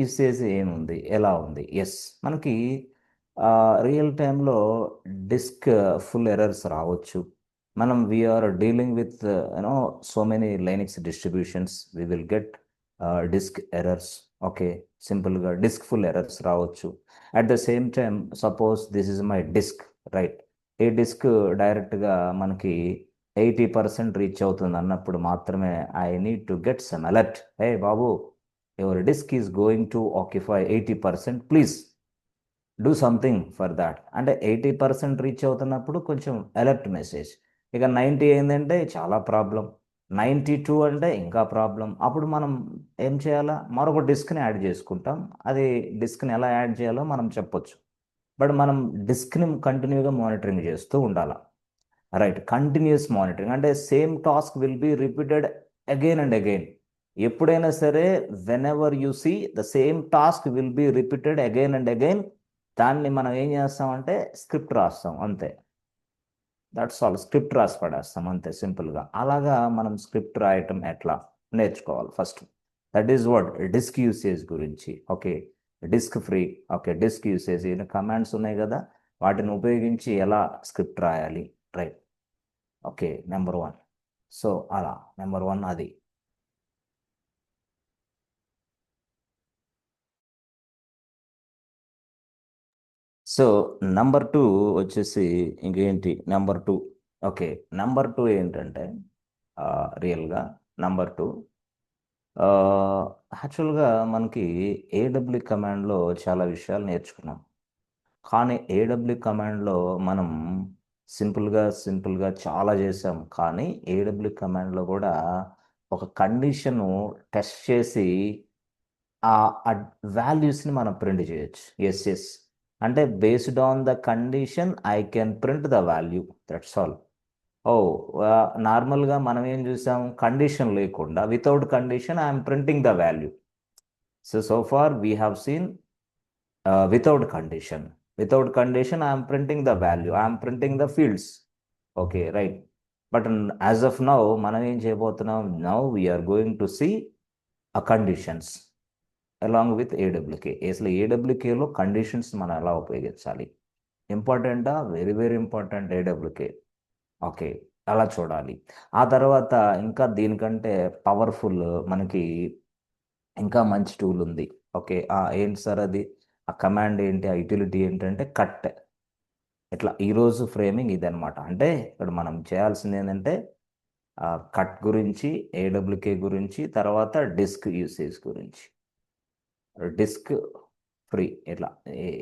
Usage ఏముంది, ఎలా ఉంది? ఎస్, మనకి రియల్ టైంలో డిస్క్ ఫుల్ ఎర్రర్స్ రావచ్చు. మనం we're dealing with you know so many Linux distributions, we will get disk errors. Okay, సింపుల్గా డిస్క్ ఫుల్ ఎర్రర్స్ రావచ్చు. At the same time suppose this is my disk, right? ఈ disk డైరెక్ట్గా మనకి 80% reach అవుతుంది అన్నప్పుడు మాత్రమే I need to get some alert. Hey బాబు, your disk is going to occupy 80%, please do something for that. అంటే 80% reach అవుతున్నప్పుడు కొంచెం అలర్ట్ మెసేజ్. ఇక 90 అయిందంటే చాలా ప్రాబ్లం, 92 అంటే ఇంకా ప్రాబ్లం. అప్పుడు మనం ఏం చేయాలా? మరొక డిస్క్ని యాడ్ చేసుకుంటాం. అది డిస్క్ని ఎలా యాడ్ చేయాలో మనం చెప్పొచ్చు. బట్ మనం డిస్క్ని కంటిన్యూగా మానిటరింగ్ చేస్తూ ఉండాలి. రైట్, కంటిన్యూస్ మానిటరింగ్ అంటే same task will be repeated again and again. ఎప్పుడైనా సరే whenever you see the same task will be repeated again and again, దాన్ని మనం ఏం చేస్తామంటే స్క్రిప్ట్ రాస్తాం అంతే. దట్స్ ఆల్, స్క్రిప్ట్ రాసి పడేస్తాం అంతే సింపుల్గా. అలాగా మనం స్క్రిప్ట్ రాయటం ఎట్లా నేర్చుకోవాలి first. That is what disk usage గురించి. Okay, disk free, okay, disk usage commands ఉన్నాయి కదా, వాటిని ఉపయోగించి ఎలా స్క్రిప్ట్ రాయాలి, right? Okay, number one. So అలా నెంబర్ వన్ అది. సో నంబర్ టూ వచ్చేసి ఇంకేంటి number two? Okay, number two ఏంటంటే రియల్గా నంబర్ టూ యాక్చువల్గా మనకి ఏడబ్ల్యూ కమాండ్లో చాలా విషయాలు నేర్చుకున్నాం. కానీ ఏడబ్ల్యూ కమాండ్లో మనం సింపుల్గా చాలా చేసాం. కానీ ఏడబ్ల్యూ కమాండ్లో కూడా ఒక కండిషను టెస్ట్ చేసి ఆ వాల్యూస్ని మనం ప్రింట్ చేయొచ్చు. ఎస్ ఎస్, అంటే based on the condition I can print the value, that's all. Oh, నార్మల్గా మనం ఏం చూసాం? కండిషన్ లేకుండా without condition I'm printing the value. So far we have seen without condition. Without condition I'm printing the value, I'm printing the fields. Okay, right. But as of now మనం ఏం చేయబోతున్నాం? Now we're going to see ఆ conditions along with AWK. అసలు ఏడబ్ల్యూకేలో conditions మనం ఎలా ఉపయోగించాలి, ఇంపార్టెంటా? Very very important AWK. Okay, అలా చూడాలి. ఆ తర్వాత ఇంకా దీనికంటే పవర్ఫుల్ మనకి ఇంకా మంచి టూల్ ఉంది. ఓకే, ఏంటి సార్ అది? ఆ కమాండ్ ఏంటి, ఆ యూటిలిటీ ఏంటంటే కట్. ఇట్లా ఈరోజు ఫ్రేమింగ్ ఇదనమాట. అంటే ఇక్కడ మనం చేయాల్సింది ఏంటంటే కట్ గురించి, ఏడబ్ల్యూకే గురించి, తర్వాత డిస్క్ యూసేజ్ గురించి. డిస్క్ ఫ్రీ ఇట్లా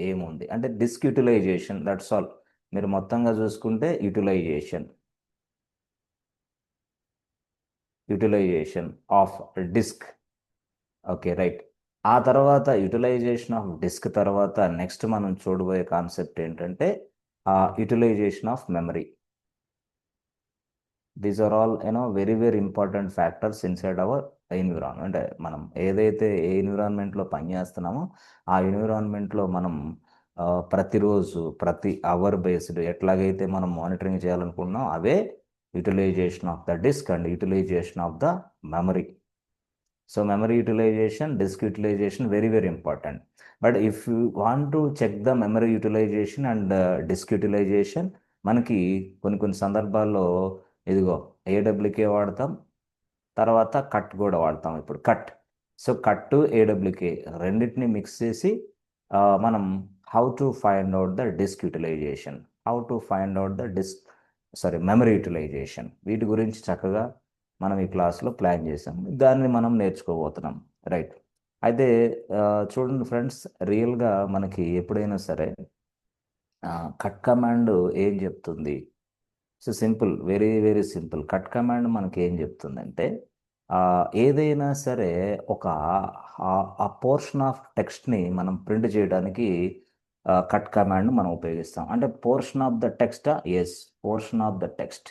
ఏముంది అంటే డిస్క్ యూటిలైజేషన్, దట్స్ ఆల్. మీరు మొత్తంగా చూసుకుంటే utilization of disk. Okay, right. ఆ తర్వాత యూటిలైజేషన్ ఆఫ్ డిస్క్ తర్వాత నెక్స్ట్ మనం చూడబోయే కాన్సెప్ట్ ఏంటంటే utilization of memory. These are all very very important factors inside our environment. అంటే మనం ఏదైతే ఏ ఎన్విరాన్మెంట్లో పనిచేస్తున్నామో ఆ ఎన్విరాన్మెంట్లో మనం ప్రతిరోజు ప్రతి అవర్ బేస్డ్ ఎట్లాగైతే మనం మానిటరింగ్ చేయాలనుకున్నాం అవే utilization of the disk and utilization of the memory. So memory utilization, disk utilization very very important. But if you want to check the memory utilization and disk utilization, మనకి కొన్ని కొన్ని సందర్భాల్లో ఇదిగో ఏడబ్ల్యూకే వాడతాం, తర్వాత కట్ కూడా వాడతాం. ఇప్పుడు కట్, సో కట్ ఏడబ్ల్యూకే రెండింటిని మిక్స్ చేసి మనం how to find out the disk utilization, how to find out the disk memory utilization, వీటి గురించి చక్కగా మనం ఈ క్లాస్లో ప్లాన్ చేసాం. దాన్ని మనం నేర్చుకోబోతున్నాం, రైట్? అయితే చూడండి ఫ్రెండ్స్, రియల్గా మనకి ఎప్పుడైనా సరే కట్ కమాండ్ ఏం చెప్తుంది? So simple, very very simple. Cut command మనకి ఏం చెప్తుందంటే ఏదైనా సరే ఒక ఆ పోర్షన్ ఆఫ్ టెక్స్ట్ని మనం ప్రింట్ చేయడానికి కట్ కమాండ్ మనం ఉపయోగిస్తాం. అంటే portion of the text, yes, portion of the text.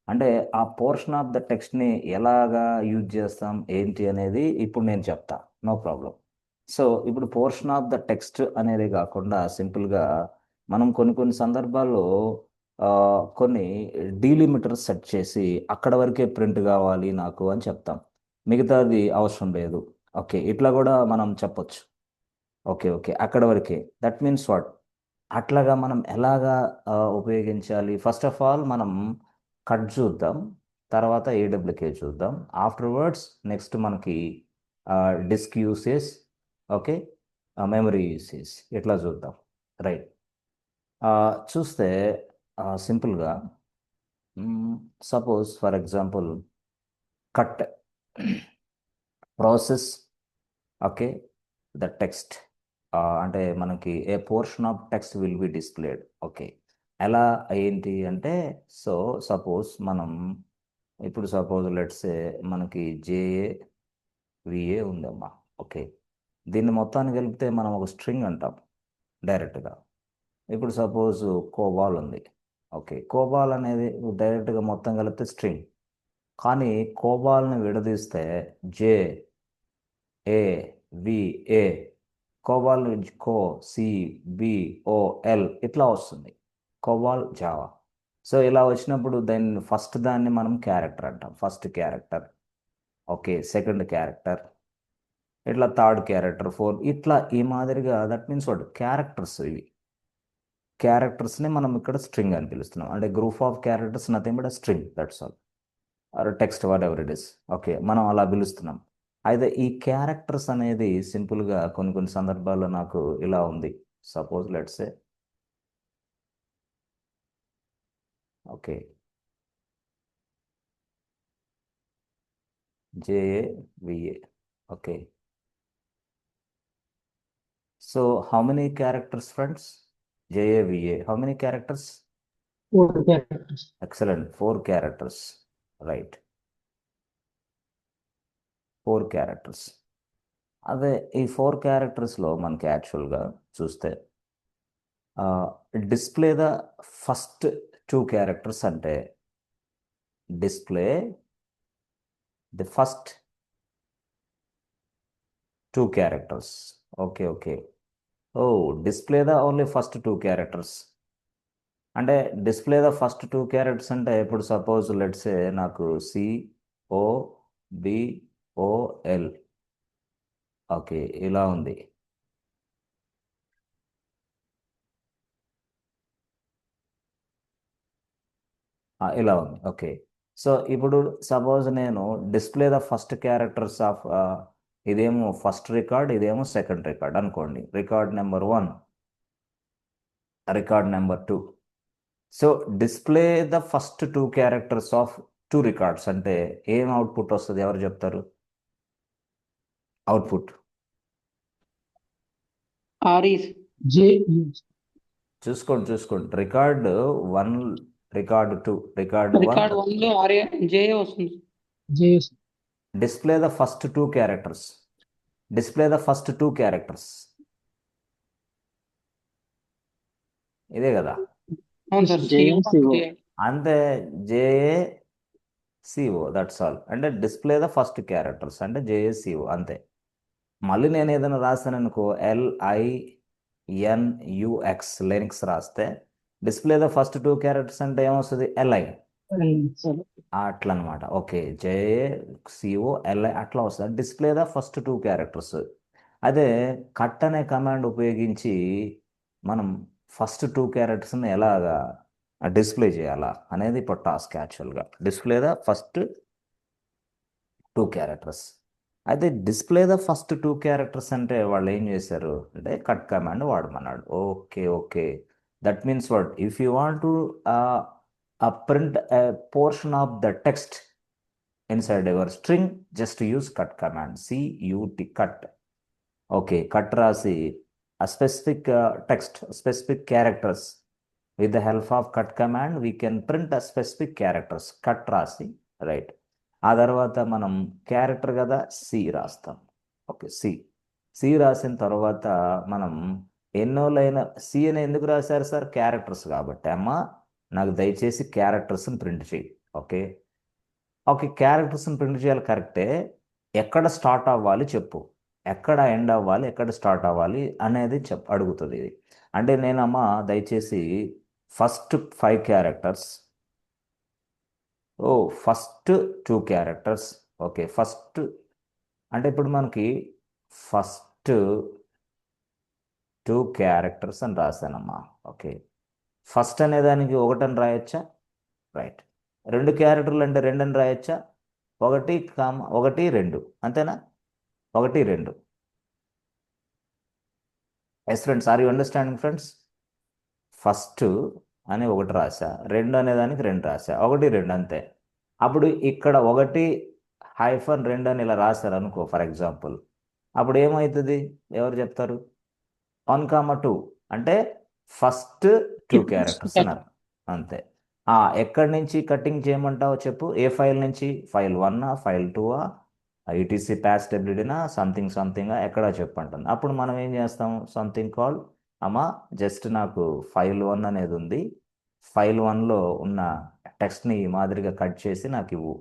అంటే ఆ పోర్షన్ ఆఫ్ ద టెక్స్ట్ని ఎలాగా యూజ్ చేస్తాం ఏంటి అనేది ఇప్పుడు నేను చెప్తా, నో ప్రాబ్లం. సో ఇప్పుడు పోర్షన్ ఆఫ్ ద టెక్స్ట్ అనేది కాకుండా సింపుల్గా మనం కొన్ని కొన్ని సందర్భాల్లో కొన్ని డీలిమిటర్స్ సెట్ చేసి అక్కడ వరకే ప్రింట్ కావాలి నాకు అని చెప్తాం, మిగతాది అవసరం లేదు. ఓకే, ఇట్లా కూడా మనం చెప్పొచ్చు. ఓకే ఓకే అక్కడ వరకే. That means what? అట్లాగా మనం ఎలాగా ఉపయోగించాలి? ఫస్ట్ ఆఫ్ ఆల్ మనం కట్ చూద్దాం, తర్వాత ఏడబ్ల్యూకే చూద్దాం, ఆఫ్టర్వర్డ్స్ నెక్స్ట్ మనకి disk usage, okay, memory usage ఇట్లా చూద్దాం. రైట్. చూస్తే సింపుల్గా suppose for example cut process, okay, the text, అంటే మనకి ఏ portion of text will be displayed. Okay, ఎలా ఏంటి అంటే, సో సపోజ్ మనం ఇప్పుడు సపోజ్ లెట్సే మనకి జేఏ విఏ ఉందమ్మా. ఓకే, దీన్ని మొత్తాన్ని కలిపితే మనం ఒక స్ట్రింగ్ అంటాం డైరెక్ట్గా. ఇప్పుడు సపోజ్ కోబాల్ ఉంది. ఓకే, కోబాల్ అనేది డైరెక్ట్గా మొత్తం కలిపితే స్ట్రింగ్. కానీ కోబాల్ని విడదీస్తే జే ఏ వి ఏ, కోబాల్ నుంచి కో సి బి ఓ ఎల్ ఇట్లా వస్తుంది, కోబాల్ జావా. సో ఇలా వచ్చినప్పుడు దాన్ని ఫస్ట్ దాన్ని మనం క్యారెక్టర్ అంటాం, first character. Okay, second character, ఇట్లా థర్డ్ క్యారెక్టర్, ఫోర్త్, ఇట్లా ఈ మాదిరిగా. That means what? క్యారెక్టర్స్ ఇవి. క్యారెక్టర్స్ని మనం ఇక్కడ స్ట్రింగ్ అని పిలుస్తున్నాం. అంటే group of characters nothing but string, that's all. Or text, whatever it is. Okay, మనం అలా పిలుస్తున్నాం. అయితే ఈ క్యారెక్టర్స్ అనేది సింపుల్గా కొన్ని కొన్ని సందర్భాల్లో నాకు ఇలా ఉంది. Suppose let's a, okay, J A V A. Okay, so how many characters friends? J A V A, how many characters? 4 characters. Excellent, 4 characters. Right, 4 characters. అదే ఈ 4 క్యారెక్టర్స్లో మనకి యాక్చువల్గా చూస్తే డిస్ప్లే ద ఫస్ట్ 2 క్యారెక్టర్స్ అంటే display the first 2 characters. Okay okay, oh, display the only first 2 characters. అంటే display the first 2 characters అంటే ఇప్పుడు సపోజ్ లెట్సే నాకు సిఓ బిఓఎల్, ఓకే, ఇలా ఉంది. ఇలా ఉంది. ఓకే, సో ఇప్పుడు సపోజ్ నేను display the first characters of, ఇదేమో ఫస్ట్ రికార్డ్, ఇదేమో సెకండ్ రికార్డ్ అనుకోండి, record number 1, record number 2. So display the first 2 characters of 2 records అంటే ఏం అవుట్పుట్ వస్తుంది? ఎవరు చెప్తారు అవుట్పుట్? REs. J చూసుకోండి చూసుకోండి, రికార్డ్ 1, రికార్డ్ 2, రికార్డ్ 1. రికార్డ్ 1 లో JA వస్తుంది. JS display the first 2 characters, display the first 2 characters, ఇదే కదా. అవును సార్, JSCO. అంతే, జేఏసిఓ, దట్స్ ఆల్. అంటే డిస్ప్లే ద ఫస్ట్ క్యారెక్టర్స్ అంటే జేఏసిఓ, అంతే. మళ్ళీ నేను ఏదైనా రాస్తాను అనుకో, LINUX లినక్స్ రాస్తే డిస్ప్లే ద ఫస్ట్ 2 క్యారెక్టర్స్ అంటే ఏమొస్తుంది? LI, అట్లా అనమాట. ఓకే, JACOLI అట్లా వస్తుంది, డిస్ప్లే ద ఫస్ట్ 2 క్యారెక్టర్స్. అదే కట్ అనే కమాండ్ ఉపయోగించి మనం ఫస్ట్ 2 క్యారెక్టర్స్ని ఎలాగా డిస్ప్లే చేయాలా అనేది ఇప్పుడు టాస్క్. యాక్చువల్గా డిస్ప్లే ద ఫస్ట్ 2 క్యారెక్టర్స్. అయితే డిస్ప్లే ద ఫస్ట్ 2 క్యారెక్టర్స్ అంటే వాళ్ళు ఏం చేశారు అంటే కట్ కమాండ్ వాడమన్నాడు. Okay okay, that means what? If you want to print a portion of the text inside your string, just use cut command, CUT, cut. Okay, cut రాసి a specific text, specific characters, with the help of cut command we can print a specific characters. Cut రాసి, right, ఆ తర్వాత మనం character కదా C రాస్తాం. Okay, C రాసిన తర్వాత మనం ఎన్నో లైన్ సి అని ఎందుకు రాశారు సార్? క్యారెక్టర్స్ కాబట్టి. అమ్మా నాకు దయచేసి క్యారెక్టర్స్ని ప్రింట్ చేయి. ఓకే ఓకే, క్యారెక్టర్స్ని ప్రింట్ చేయాలి, కరెక్టే. ఎక్కడ స్టార్ట్ అవ్వాలి చెప్పు, ఎక్కడ ఎండ్ అవ్వాలి, ఎక్కడ స్టార్ట్ అవ్వాలి అనేది అడుగుతుంది ఇది. అంటే నేనమ్మా దయచేసి ఫస్ట్ 5 క్యారెక్టర్స్, ఓ ఫస్ట్ 2 క్యారెక్టర్స్, ఓకే, ఫస్ట్ అంటే ఇప్పుడు మనకి ఫస్ట్ 2 క్యారెక్టర్స్ అని రాశానమ్మా. ఓకే, ఫస్ట్ అనేదానికి 1 అని రాయొచ్చా? రైట్. 2 క్యారెక్టర్లు అంటే 2 అని రాయొచ్చా? 1, 1, 2 అంతేనా? 1, 2. Yes friends, are you understanding friends? First అని 1 రాసా, 2 అనేదానికి 2 రాసా, 1, 2 అంతే. అప్పుడు ఇక్కడ 1-2 అని ఇలా రాశారు అనుకో ఫర్ ఎగ్జాంపుల్, అప్పుడు ఏమవుతుంది? ఎవరు చెప్తారు? 1, 2 అంటే ఫస్ట్ 2 క్యారెక్టర్స్ అన్నారు అంతే. ఎక్కడి నుంచి కటింగ్ చేయమంటావో చెప్పు. ఏ ఫైల్ నుంచి? ఫైల్ 1, ఫైల్ 2, ఈటీసీ పాస్ట్ ఎబిలిటీనా, సంథింగ్ సంథింగ్ ఎక్కడా చెప్పంటుంది. అప్పుడు మనం ఏం చేస్తాం? సంథింగ్ కాల్ అమ్మా, జస్ట్ నాకు ఫైల్ 1 అనేది ఉంది, ఫైల్ 1లో ఉన్న టెక్స్ట్ని ఈ మాదిరిగా కట్ చేసి నాకు ఇవ్వు.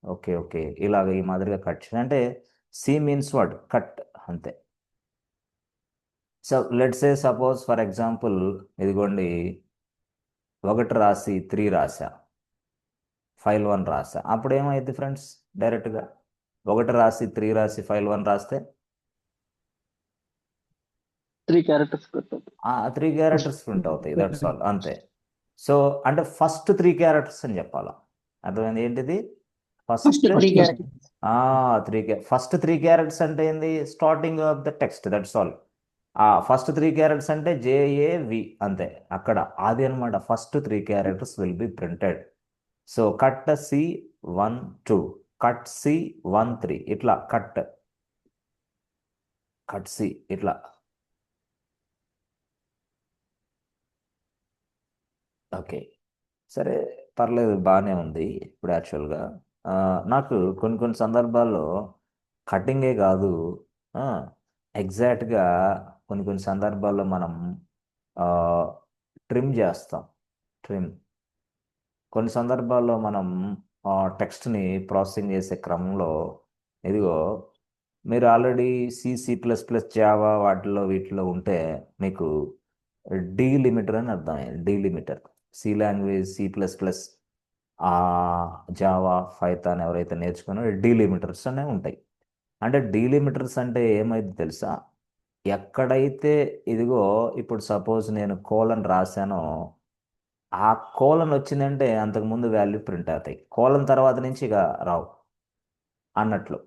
ఓకే ఓకే, ఇలాగ ఈ మాదిరిగా కట్ చేసి, అంటే సి మీన్స్ వాట్? కట్ అంతే. So let's say suppose for example, ఇదిగోండి 1 రాసి 3 రాసా, ఫైల్ 1 రాసా, అప్పుడు ఏమైంది ఫ్రెండ్స్? డైరెక్ట్గా 1 రాసి 3 రాసి ఫైల్ 1 రాస్తే 3 క్యారెక్టర్స్ పెట్టాలి. 3 క్యారెక్టర్స్ ప్రింట్ అవుతాయి, దట్స్ ఆల్ అంతే. సో అంటే ఫస్ట్ 3 క్యారెక్టర్స్ అని చెప్పాలా? అర్థమైంది ఏంటిది? First first 3 characters. First 3 characters అంటే ఏంది? Starting of the text, that's all. First 3 characters అంటే JAV అంతే. అక్కడ అది అనమాట, first 3 characters will be printed. So cut C12, cut C13, ఇట్లా కట్ C ఇట్లా. ఓకే, సరే పర్లేదు, బాగానే ఉంది. ఇప్పుడు యాక్చువల్గా నాకు కొన్ని సందర్భాల్లో కటింగే కాదు, ఎగ్జాక్ట్గా కొన్ని సందర్భాల్లో మనం ట్రిమ్ చేస్తాం. కొన్ని సందర్భాల్లో మనం టెక్స్ట్ని ప్రాసెసింగ్ చేసే క్రమంలో, ఇదిగో మీరు ఆల్రెడీ C++, జావా వీటిలో ఉంటే మీకు డీలిమిటర్ అని అర్థమైంది. Delimiter, C language, C++, Java, Python ఎవరైతే నేర్చుకున్నారో డీలిమిటర్స్ అనేవి ఉంటాయి. అంటే డీలిమిటర్స్ అంటే ఏమైంది తెలుసా? ఎక్కడైతే ఇదిగో ఇప్పుడు సపోజ్ నేను కోలన్ రాశానో, ఆ కోలన్ వచ్చిందంటే అంతకుముందు వాల్యూ ప్రింట్ అవుతాయి, కోలన్ తర్వాత నుంచి ఇక రావు అన్నట్లు.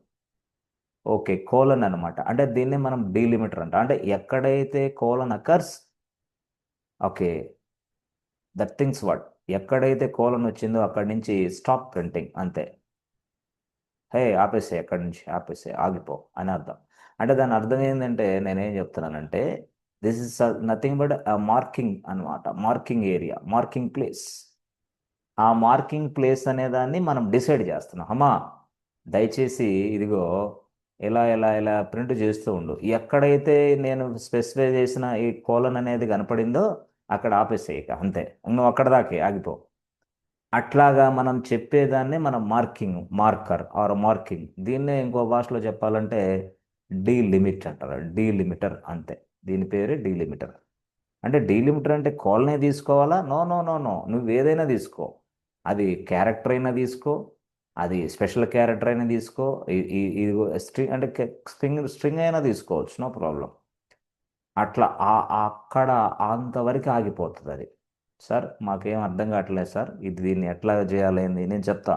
ఓకే, కోలన్ అనమాట. అంటే దీన్ని మనం డీలిమిటర్ అంట. అంటే ఎక్కడైతే colon occurs, okay, that things what, ఎక్కడైతే కోలన్ వచ్చిందో అక్కడి నుంచి స్టాప్ ప్రింటింగ్ అంతే. హే ఆపేసే, ఎక్కడి నుంచి ఆపేసే, ఆగిపో అని అర్థం. అంటే దాని అర్థం ఏంటంటే, నేనేం చెప్తున్నానంటే this is nothing but marking అనమాట, మార్కింగ్ ఏరియా, మార్కింగ్ ప్లేస్. ఆ మార్కింగ్ ప్లేస్ అనేదాన్ని మనం డిసైడ్ చేస్తున్నాం. అమ్మా దయచేసి ఇదిగో ఇలా ప్రింట్ చేస్తూ ఉండు, ఎక్కడైతే నేను స్పెసిఫై చేసిన ఈ కోలన్ అనేది కనపడిందో అక్కడ ఆపేసే, ఇక అంతే, నువ్వు అక్కడ దాకే ఆగిపో. అట్లాగా మనం చెప్పేదాన్ని మనం మార్కర్ ఆర్ మార్కింగ్. దీన్నే ఇంకో భాషలో చెప్పాలంటే డీలిమిట్ అంటారు, డీలిమిటర్ అంతే. దీని పేరే డీలిమిటర్. అంటే డీలిమిటర్ అంటే కోలనే తీసుకోవాలా? నో నో నో నో, నువ్వు ఏదైనా తీసుకో, అది క్యారెక్టర్ అయినా తీసుకో, అది స్పెషల్ క్యారెక్టర్ అయినా తీసుకో, ఇది స్ట్రింగ్ అంటే స్ట్రింగ్ అయినా తీసుకోవచ్చు, నో ప్రాబ్లం. అట్లా అక్కడ అంతవరకు ఆగిపోతుంది అది. సార్ మాకేం అర్థం కావట్లేదు సార్, దీన్ని ఎట్లా చేయాలి నేను చెప్తా,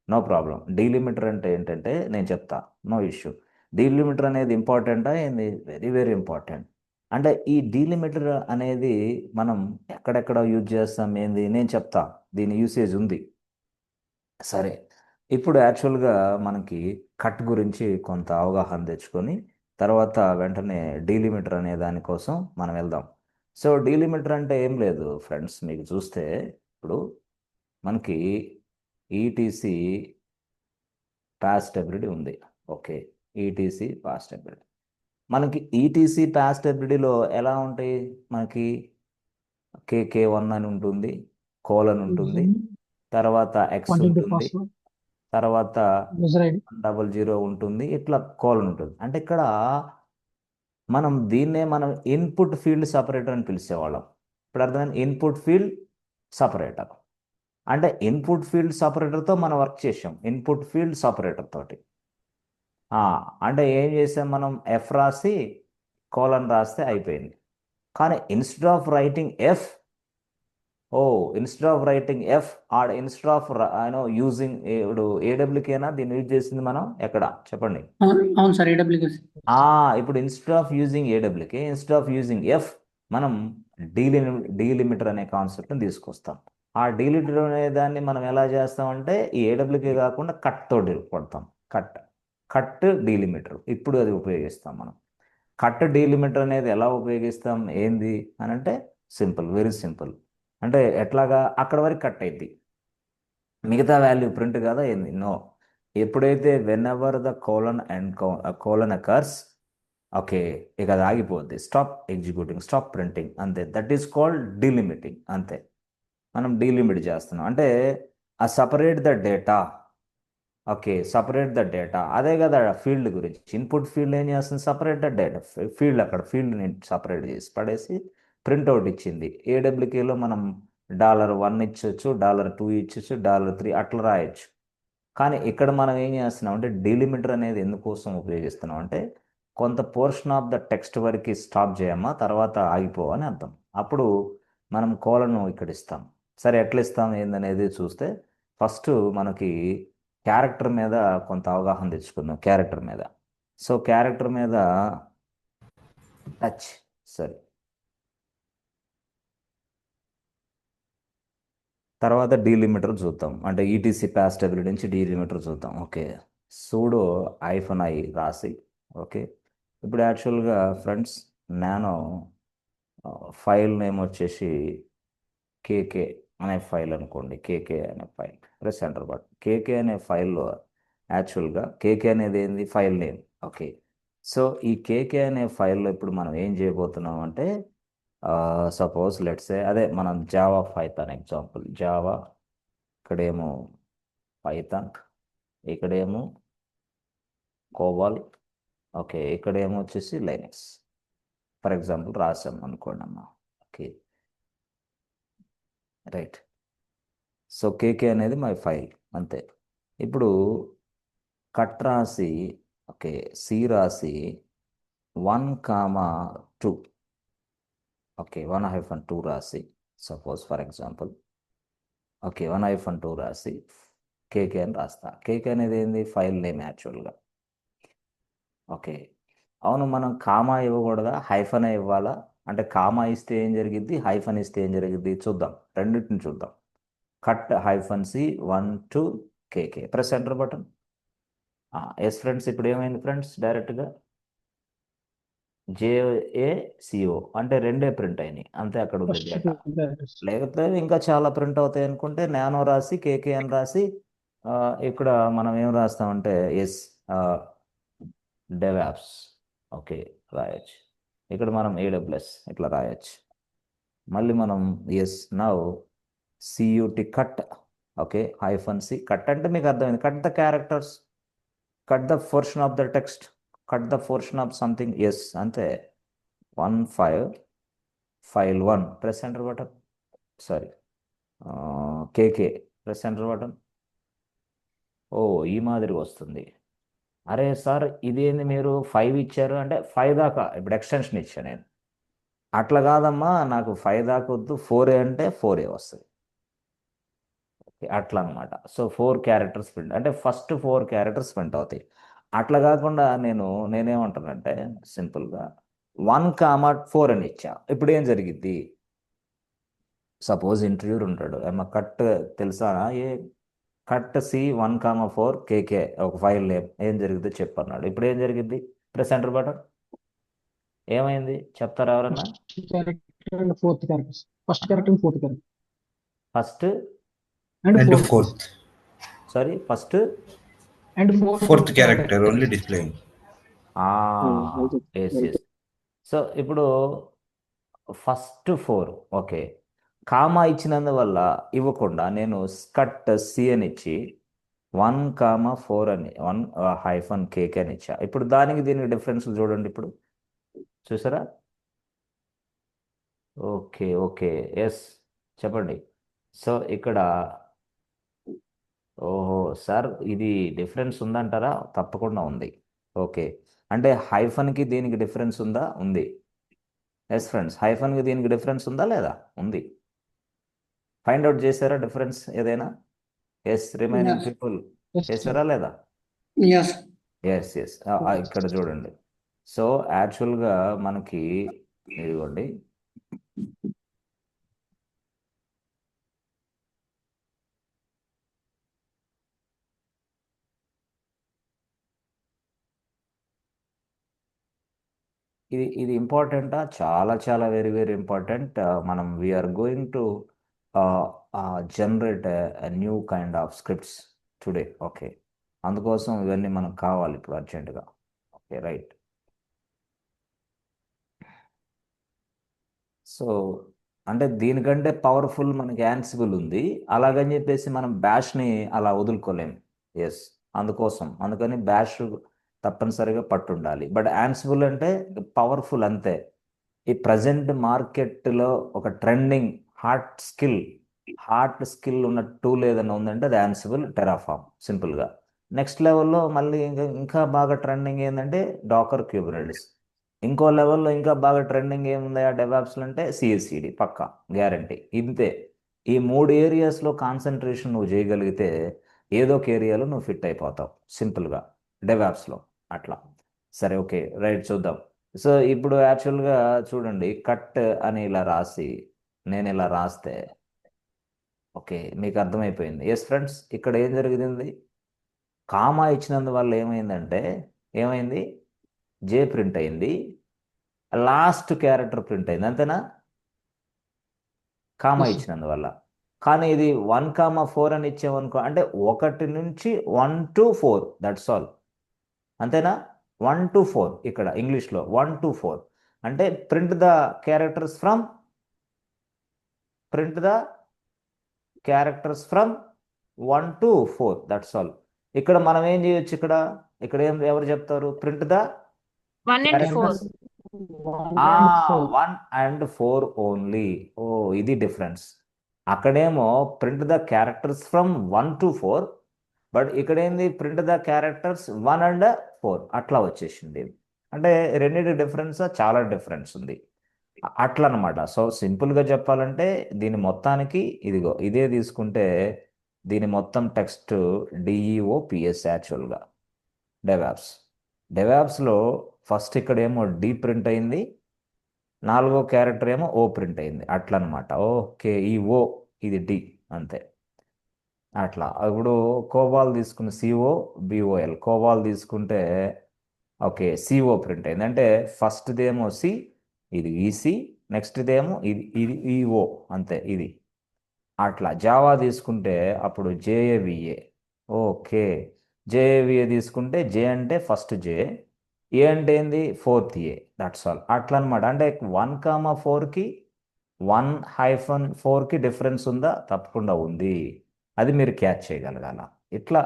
నో ప్రాబ్లం. డీలిమిటర్ అంటే ఏంటంటే నేను చెప్తా, నో ఇష్యూ. డీలిమిటర్ అనేది ఇంపార్టెంటా ఏంది? Very very important. అంటే ఈ డీలిమిటర్ అనేది మనం ఎక్కడెక్కడ యూజ్ చేస్తాం ఏంది నేను చెప్తా, దీని యూసేజ్ ఉంది. సరే, ఇప్పుడు యాక్చువల్గా మనకి కట్ గురించి కొంత అవగాహన తెచ్చుకొని తర్వాత వెంటనే డీలిమిటర్ అనే దానికోసం మనం వెళ్దాం. సో డీలిమిటర్ అంటే ఏం లేదు ఫ్రెండ్స్, మీకు చూస్తే ఇప్పుడు మనకి ఈటీసీ పాస్ట్ ఎబిలిటీ ఉంది. Okay, ETC past ability. మనకి ఈటీసీ పాస్ట్ ఎబిలిటీలో ఎలా ఉంటాయి? మనకి KK1 అని ఉంటుంది, కోలన్ ఉంటుంది, తర్వాత X ఉంటుంది, తర్వాత యూజర్ ఐడి 00 ఉంటుంది, ఇట్లా కోలన్ ఉంటుంది. అంటే ఇక్కడ మనం దీన్నే మనం ఇన్పుట్ ఫీల్డ్ సపరేటర్ అని పిలిచేవాళ్ళం. ఇప్పుడు అర్థమైంది, ఇన్పుట్ ఫీల్డ్ సపరేటర్. అంటే ఇన్పుట్ ఫీల్డ్ సపరేటర్తో మనం వర్క్ చేసాం, ఇన్పుట్ ఫీల్డ్ సపరేటర్ తోటి. అంటే ఏం చేసాం మనం? F రాసి కోలన్ రాస్తే అయిపోయింది. కానీ instead of writing F instead of using ఇప్పుడు ఏడబ్ల్యూకేనా దీన్ని యూజ్ చేసింది మనం ఎక్కడ చెప్పండి. అవును సార్ ఏడబ్ల్యూఎస్. ఇప్పుడు instead of using AWK instead of using F మనం డీలిమిటర్ అనే కాన్సెప్ట్ని తీసుకొస్తాం. ఆ డీలిమిటర్ అనే దాన్ని మనం ఎలా చేస్తామంటే ఈ ఏడబ్ల్యూకే కాకుండా కట్ తోటి కొడతాం. కట్ డీలిమిటర్ ఇప్పుడు అది ఉపయోగిస్తాం మనం. కట్ డీలిమిటర్ అనేది ఎలా ఉపయోగిస్తాం ఏంది అని అంటే సింపుల్, వెరీ సింపుల్. అంటే ఎట్లాగా అక్కడ వరకు కట్ అయింది, మిగతా వాల్యూ ప్రింట్ కాదా ఏంది? నో. ఎప్పుడైతే whenever the colon occurs, okay, ఇక అది ఆగిపోద్ది. స్టాప్ ఎగ్జిక్యూటింగ్, స్టాప్ ప్రింటింగ్, అంతే. That is called delimiting. అంతే, మనం డీలిమిట్ చేస్తున్నాం అంటే ఆ separate the data. Okay, separate the data. అదే కదా ఫీల్డ్ గురించి. ఇన్పుట్ ఫీల్డ్ ఏం చేస్తుంది? Separate the data. ఫీల్డ్ అక్కడ ఫీల్డ్ని సపరేట్ చేసి పడేసి ప్రింట్అవుట్ ఇచ్చింది. ఏడబ్ల్యూకేలో మనం $1 ఇచ్చొచ్చు, $2 ఇచ్చొచ్చు, $3 అట్లా రాయొచ్చు. కానీ ఇక్కడ మనం ఏం చేస్తున్నాం అంటే డీలిమిటర్ అనేది ఎందుకోసం ఉపయోగిస్తున్నాం అంటే కొంత పోర్షన్ ఆఫ్ ద టెక్స్ట్ వరకు స్టాప్ చేయమ్మా, తర్వాత ఆగిపోవని అర్థం. అప్పుడు మనం కోలను ఇక్కడ ఇస్తాం. సరే, ఎట్లా ఇస్తాం ఏందనేది చూస్తే ఫస్ట్ మనకి క్యారెక్టర్ మీద కొంత అవగాహన తెచ్చుకుందాం. క్యారెక్టర్ మీద. సో క్యారెక్టర్ మీద టచ్, సరే, తర్వాత డీలిమిటర్ చూద్దాం. అంటే ఈటీసీ పాస్టబిలిటీ నుంచి డీలిమిటర్ చూద్దాం. ఓకే, సూడో -i రాసి, ఓకే. ఇప్పుడు యాక్చువల్గా ఫ్రెండ్స్ నేను ఫైల్ నేమ్ వచ్చేసి కేకే అనే ఫైల్ అనుకోండి. కేకే అనే ఫైల్ ప్రెస్ ఎంటర్ బటన్. కేకే అనే ఫైల్లో యాక్చువల్గా కేకే అనేది ఏంది? File name. ఓకే, సో ఈ కేకే అనే ఫైల్లో ఇప్పుడు మనం ఏం చేయబోతున్నాం అంటే సపోజ్ లెట్సే అదే మనం జావా పైథాన్ ఎగ్జాంపుల్. జావా, ఇక్కడేమో పైథాన్, ఇక్కడేమో కోబాల్, ఓకే, ఇక్కడేమో వచ్చేసి లైనక్స్ ఫర్ ఎగ్జాంపుల్ రాసాం అనుకోండి అమ్మా. Okay, right. సో కేకే అనేది మై ఫైల్, అంతే. ఇప్పుడు కట్ రాసి, ఓకే, సి రాసి 1,2, ఓకే, 1-2 రాసి సపోజ్ ఫర్ ఎగ్జాంపుల్, ఓకే, 1-2 రాసి కేకే అని రాస్తా. కేకే అనేది ఏంది? ఫైల్ నేమ్ యాక్చువల్గా. ఓకే, అవును, మనం కామా ఇవ్వకూడదా, హైఫనే ఇవ్వాలా? అంటే కామా ఇస్తే ఏం జరిగిద్ది, హైఫన్ ఇస్తే ఏం జరిగిద్ది చూద్దాం. రెండింటిని చూద్దాం. Cut -c 1-2 KK, press enter button. Yes friends, ఇప్పుడు ఏమైంది ఫ్రెండ్స్? డైరెక్ట్గా JACO అంటే రెండే ప్రింట్ అయినాయి, అంతే. అక్కడ ఉంది ఫస్ట్ డేటా. 2 characters. లేకపోతే ఇంకా చాలా ప్రింట్ అవుతాయి అనుకుంటే నానో రాసి కేకే అని రాసి ఇక్కడ మనం ఏం రాస్తామంటే డెవాప్స్, ఓకే, రాయొచ్చు. ఇక్కడ మనం AWS ఇట్లా రాయొచ్చు. మళ్ళీ మనం now CUT cut, okay, -c cut అంటే మీకు అర్థమైంది. Cut the characters, cut the portion of the text, cut the portion of something. అంతే. 1 file 1 press enter button. Sorry, KK press enter button. ఈ మాదిరి వస్తుంది. అరే సార్, ఇదేంది మీరు 5 ఇచ్చారు అంటే 5 దాకా ఇప్పుడు ఎక్స్టెన్షన్ ఇచ్చాను నేను. అట్లా కాదమ్మా, నాకు 5 దాకా వద్దు, 4A అంటే 4A వస్తుంది. అట్లా అనమాట. సో 4 క్యారెక్టర్స్ ప్రింట్ అంటే ఫస్ట్ 4 క్యారెక్టర్స్ ప్రింట్ అవుతాయి. అట్లా కాకుండా నేనేమంటానంటే సింపుల్గా 1,4 అని ఇచ్చా. ఇప్పుడు ఏం జరిగిద్ది? సపోజ్ ఇంటర్వ్యూర్ ఉంటాడు, ఏమన్నా కట్ తెలుసా? కట్ C 1,4 కేకే ఒక ఫైల్ నేమ్, ఏం జరిగిద్దో చెప్పన్నాడు. ఇప్పుడు ఏం జరిగిద్ది? Press enter button. ఏమైంది చెప్తారా ఎవరన్నా? First character and fourth characters. First character and fourth character. First And And fourth. fourth. Sorry, first And fourth. Fourth character only displaying. Yes. So ఇప్పుడు first 4, okay, comma ఇచ్చినందువల్ల ఇవ్వకుండా నేను cut C అని ఇచ్చి 1,4 అని 1 కేకే అని ఇచ్చా. ఇప్పుడు దీనికి డిఫరెన్స్ చూడండి. ఇప్పుడు చూసారా? ఓకే, ఎస్, చెప్పండి. సో ఇక్కడ ఓహో సార్, ఇది డిఫరెన్స్ ఉందంటారా? తప్పకుండా ఉంది. ఓకే, అంటే హైఫన్కి దీనికి డిఫరెన్స్ ఉందా? ఉంది. ఎస్ ఫ్రెండ్స్, హైఫన్కి దీనికి డిఫరెన్స్ ఉందా లేదా? ఉంది. ఫైండ్ అవుట్ చేశారా డిఫరెన్స్ ఏదైనా? Yes, remaining Yes. People Yes, sir. చేశారా లేదా? Yes. ఎస్ ఎస్, ఇక్కడ చూడండి. సో యాక్చువల్గా మనకి ఇదిగోండి, ఇది ఇంపార్టెంటా? చాలా చాలా వెరీ వెరీ ఇంపార్టెంట్. మనం we're going to generate new kind of scripts today. Okay, అందుకోసం ఇవన్నీ మనకు కావాలి ఇప్పుడు అర్జెంటుగా. Okay, right. సో అంటే దీనికంటే పవర్ఫుల్ మనకి యాన్సిబుల్ ఉంది. అలాగని చెప్పేసి మనం బ్యాష్ని అలా వదులుకోలేము. ఎస్, అందుకని బ్యాష్ తప్పనిసరిగా పట్టుండాలి. బట్ యాన్సిబుల్ అంటే పవర్ఫుల్ అంతే. ఈ ప్రజెంట్ మార్కెట్లో ఒక ట్రెండింగ్ హార్ట్ స్కిల్ ఉన్న టూల్ ఏదైనా ఉందంటే అది యాన్సిబుల్, టెరాఫామ్ సింపుల్గా. నెక్స్ట్ లెవెల్లో మళ్ళీ ఇంకా బాగా ట్రెండింగ్ ఏంటంటే డాకర్, క్యూబర్నెటిస్. ఇంకో లెవెల్లో ఇంకా బాగా ట్రెండింగ్ ఏముంది ఆ డెవాప్స్లో అంటే సిఎస్సిడి, పక్కా గ్యారంటీ. ఇంతే. ఈ 3 ఏరియాస్లో కాన్సన్ట్రేషన్ నువ్వు చేయగలిగితే ఏదో ఒక ఏరియాలో నువ్వు ఫిట్ అయిపోతావు సింపుల్గా డెవాప్స్లో. అట్లా. సరే, ఓకే, రైట్, చూద్దాం. సో ఇప్పుడు యాక్చువల్గా చూడండి, కట్ అని ఇలా రాసి నేను ఇలా రాస్తే ఓకే మీకు అర్థమైపోయింది. ఎస్ ఫ్రెండ్స్, ఇక్కడ ఏం జరిగింది? కామా ఇచ్చినందువల్ల ఏమైంది? జే ప్రింట్ అయింది, లాస్ట్ క్యారెక్టర్ ప్రింట్ అయింది, అంతేనా? Comma Yes, sir. ఇచ్చినందువల్ల. కానీ ఇది 1,4 అని ఇచ్చామనుకో, అంటే 1 నుంచి 1 to 4, దట్స్ ఆల్. అంతేనా? 1 to 4 ఇక్కడ ఇంగ్లీష్లో 1 to 4 అంటే print the characters from 1 to 4, that's all. ఇక్కడ మనం ఏం చేయొచ్చు? ఇక్కడ ఎవరు చెప్తారు? Print the 1 and 4. 1 and 4. 1 and 4 only. Oh, ఇది డిఫరెన్స్. అక్కడేమో print the characters from 1 to 4, but ఇక్కడేంది? ప్రింట్ ద క్యారెక్టర్స్ 1 and 4 అట్లా వచ్చేసింది. అంటే రెండింటి డిఫరెన్స్ చాలా డిఫరెన్స్ ఉంది. అట్లా అనమాట. సో సింపుల్గా చెప్పాలంటే దీని మొత్తానికి ఇదిగో ఇదే తీసుకుంటే దీని మొత్తం టెక్స్ట్ డిఈఓపిఎస్ యాక్చువల్గా డెవాప్స్లో ఫస్ట్ ఇక్కడేమో డి ప్రింట్ అయింది, 4వ క్యారెక్టర్ ఏమో ఓ ప్రింట్ అయింది. అట్లా అనమాట. ఓకే, ఈ ఓ ఇది డి, అంతే. అట్లా. ఇప్పుడు కోబాల్ తీసుకున్న సిఓ బిఓఎల్, కోబాల్ తీసుకుంటే ఓకే సిఓ ప్రింట్ అయింది. అంటే ఫస్ట్దేమో సి, ఇది ఈసి, నెక్స్ట్దేమో ఇది ఈఓ, అంతే ఇది. అట్లా. జావా తీసుకుంటే అప్పుడు జేఏవిఏ. ఓకే, జేఏవిఏ తీసుకుంటే జే అంటే ఫస్ట్ జే, ఏ అంటే ఏంది? 4th A, that's all. అట్లా అనమాట. అంటే 1,4కి 1-4కి డిఫరెన్స్ ఉందా? తప్పకుండా ఉంది. అది మీరు క్యాచ్ చేయగలగాల. ఇట్లా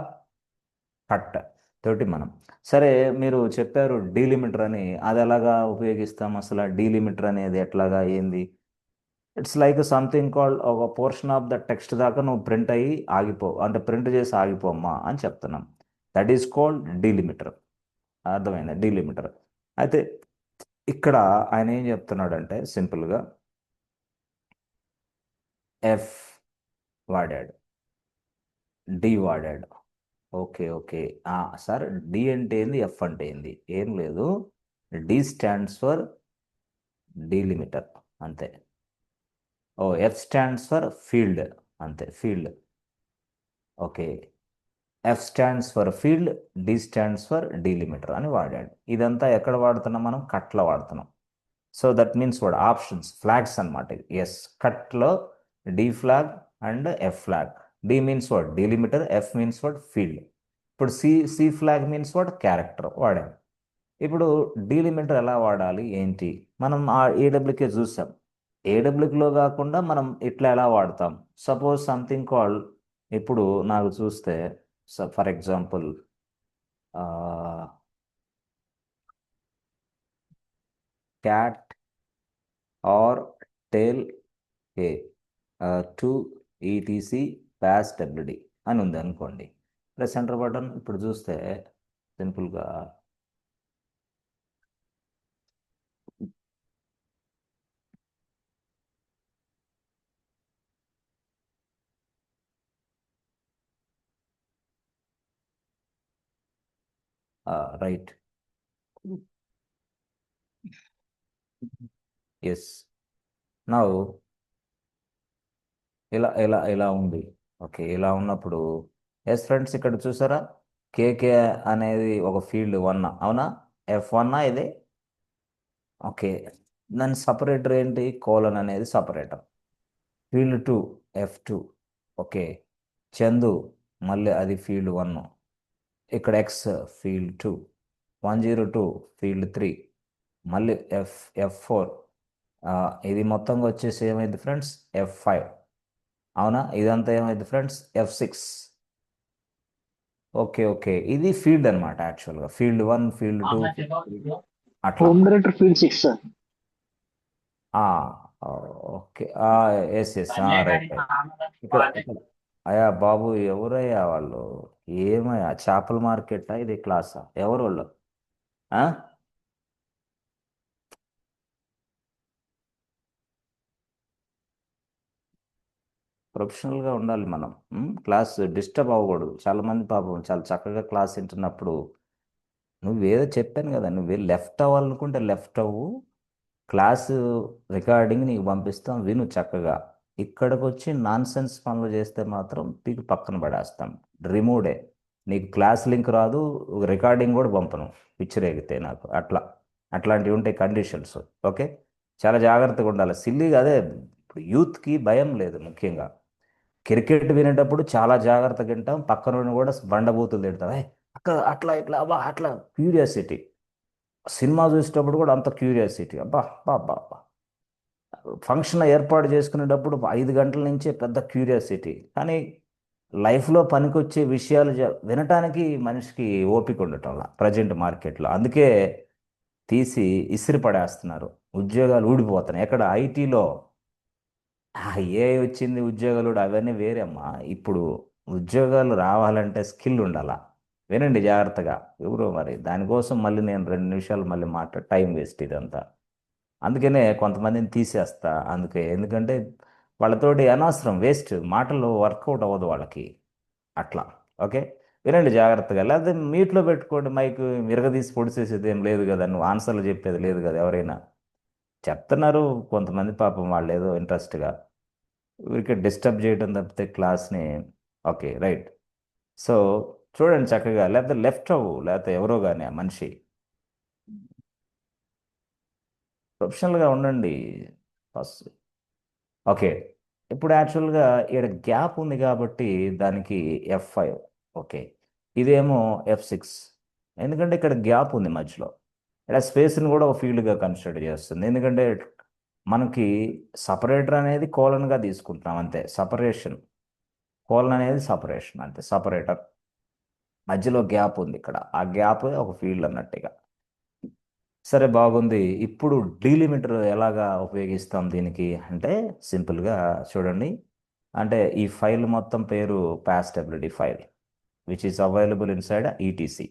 కట్ తోటి మనం. సరే, మీరు చెప్పారు డీలిమిటర్ అని, అది ఎలాగా ఉపయోగిస్తాం అసలు? డీలిమిటర్ అనేది ఎట్లాగా ఏంది? ఇట్స్ లైక్ సంథింగ్ కాల్డ్, ఒక పోర్షన్ ఆఫ్ ద టెక్స్ట్ దాకా నువ్వు ప్రింట్ అయ్యి అంటే ప్రింట్ చేసి ఆగిపోమ్మా అని చెప్తున్నాం. That is called delimiter. అర్థమైందా? డీలిమిటర్. అయితే ఇక్కడ ఆయన ఏం చెప్తున్నాడంటే సింపుల్గా ఎఫ్ వాడాడు, డి వాడాడు. ఓకే సార్, డి అంటే ఏంది, ఎఫ్ అంటే ఏంది? ఏం లేదు, డి స్టాండ్స్ ఫర్ డీలిమిటర్, అంతే. ఎఫ్ స్టాండ్స్ ఫర్ ఫీల్డ్, అంతే, field. Okay, F stands for field, D stands for delimiter అని వాడాడు. ఇదంతా ఎక్కడ వాడుతున్నాం మనం? కట్లో వాడుతున్నాం. సో దట్ మీన్స్ వాడు ఆప్షన్స్, ఫ్లాగ్స్ అనమాట. ఎస్, కట్లో D flag and F flag. D means what? Delimiter. F means what? Field. ఇప్పుడు C flag means what? Character వాడాం. ఇప్పుడు డీలిమిటర్ ఎలా వాడాలి ఏంటి? మనం ఆ ఏడబ్ల్యూకే చూసాం. ఏడబ్ల్యూలో కాకుండా మనం ఇట్లా ఎలా వాడతాం? సపోజ్ సంథింగ్ కాల్డ్, ఇప్పుడు నాకు చూస్తే for example cat or tail a to ETC pass WD అని ఉంది అనుకోండి. Press enter button. ఇప్పుడు చూస్తే సింపుల్గా రైట్. ఎస్. నౌ ఇలా ఉంది. ఓకే, ఇలా ఉన్నప్పుడు ఎస్ ఫ్రెండ్స్, ఇక్కడ చూసారా కేకే అనేది ఒక ఫీల్డ్ 1, అవునా? F1 ఇది. ఓకే, దాని సపరేటర్ ఏంటి? కోలన్ అనేది separator. Field 2 F2. Okay, Chandu మళ్ళీ అది ఫీల్డ్ 1. ఇక్కడ ఎక్స్ ఫీల్డ్ 2, 102 ఫీల్డ్ 3, మళ్ళీ F4. ఇది మొత్తంగా వచ్చేసి ఏమైంది ఫ్రెండ్స్? F5, అవునా? ఇదంతా ఏమైంది ఫ్రెండ్స్? F6. ఓకే, ఇది ఫీల్డ్ అనమాట. యాక్చువల్గా ఫీల్డ్ 1, ఫీల్డ్ 2, అట్లా. Home director field 6 sir. Okay, yes right. ఇక్కడ అయ్యా బాబు, ఎవరయ్యా వాళ్ళు? ఏమయ్యా, చేపల మార్కెటా ఇది? క్లాసా? ఎవరు వాళ్ళు? ఆ? ప్రొఫెషనల్గా ఉండాలి మనం. క్లాస్ డిస్టర్బ్ అవ్వకూడదు. చాలామంది పాపం చాలా చక్కగా క్లాస్ వింటున్నప్పుడు నువ్వేదో చెప్పాను కదా, నువ్వే లెఫ్ట్ అవ్వాలనుకుంటే లెఫ్ట్ అవ్వు. క్లాసు రికార్డింగ్ నీకు పంపిస్తాం, విను చక్కగా. ఇక్కడికి వచ్చి నాన్ సెన్స్ పనులు చేస్తే మాత్రం పీకి పక్కన పడేస్తాం. రిమూడే. నీకు క్లాస్ లింక్ రాదు, రికార్డింగ్ కూడా పంపను, పిచ్చిరేగితే నాకు. అట్లాంటివి ఉంటాయి కండిషన్స్. ఓకే, చాలా జాగ్రత్తగా ఉండాలి. సిల్లీగా అదే, ఇప్పుడు యూత్కి భయం లేదు. ముఖ్యంగా క్రికెట్ వినేటప్పుడు చాలా జాగ్రత్తగా వింటాం, పక్కన కూడా బండబూతులు తిడతాం. అక్క అట్లా ఇట్లా అబ్బా, అట్లా క్యూరియాసిటీ. సినిమా చూసేటప్పుడు కూడా అంత క్యూరియాసిటీ. అబ్బా అబ్బా అబ్బా అబ్బా. ఫంక్షన్ ఏర్పాటు చేసుకునేటప్పుడు 5 గంటల నుంచే పెద్ద క్యూరియాసిటీ. కానీ లైఫ్లో పనికొచ్చే విషయాలు వినటానికి మనిషికి ఓపిక ఉండటంలా ప్రజెంట్ మార్కెట్లో. అందుకే తీసి ఇసిరి పడేస్తున్నారు, ఉద్యోగాలు ఊడిపోతున్నాయి. ఎక్కడ? ఐటీలో ఏ వచ్చింది ఉద్యోగాలు, అవన్నీ వేరేమ్మా. ఇప్పుడు ఉద్యోగాలు రావాలంటే స్కిల్ ఉండాలా. వినండి జాగ్రత్తగా ఎవరో మరి. దానికోసం మళ్ళీ నేను 2 నిమిషాలు మళ్ళీ టైం వేస్ట్ ఇదంతా. అందుకనే కొంతమందిని తీసేస్తా. ఎందుకంటే వాళ్ళతోటి అనవసరం వేస్ట్ మాటలు, వర్కౌట్ అవ్వదు వాళ్ళకి. అట్లా. ఓకే, వినండి జాగ్రత్తగా. లేకపోతే మీట్లో పెట్టుకోండి మైక్, మిరగదీసి పొడిసేసేది ఏం లేదు కదా, నువ్వు ఆన్సర్లు చెప్పేది లేదు కదా. ఎవరైనా చెప్తున్నారు కొంతమంది పాపం, వాళ్ళు ఏదో ఇంట్రెస్ట్గా ఊరికే డిస్టర్బ్ చేయడం తప్పితే క్లాస్ని. Okay, right. సో చూడండి చక్కగా, లేకపోతే లెఫ్ట్ అవ్వు, లేకపోతే ఎవరో కానీ ఆ మనిషి. ప్రొఫెషనల్గా ఉండండి ఫస్ట్. ఓకే, ఇప్పుడు యాక్చువల్గా ఇక్కడ గ్యాప్ ఉంది కాబట్టి దానికి F5. ఓకే, ఇదేమో F6. ఎందుకంటే ఇక్కడ గ్యాప్ ఉంది మధ్యలో. ఇక్కడ స్పేస్ని కూడా ఒక ఫీల్డ్గా కన్సిడర్ చేస్తుంది. ఎందుకంటే మనకి సపరేటర్ అనేది కోలన్గా తీసుకుంటున్నాం అంతే. సపరేషన్, కోలన్ అనేది సపరేషన్ అంతే. సపరేటర్ మధ్యలో గ్యాప్ ఉంది. ఇక్కడ ఆ గ్యాప్ ఒక ఫీల్డ్ అన్నట్టుగా. సరే, బాగుంది. ఇప్పుడు డీలిమిటర్ ఎలాగా ఉపయోగిస్తాం దీనికి అంటే సింపుల్గా చూడండి. అంటే ఈ ఫైల్ మొత్తం పేరు పాస్టబిలిటీ file, which is available inside ETC.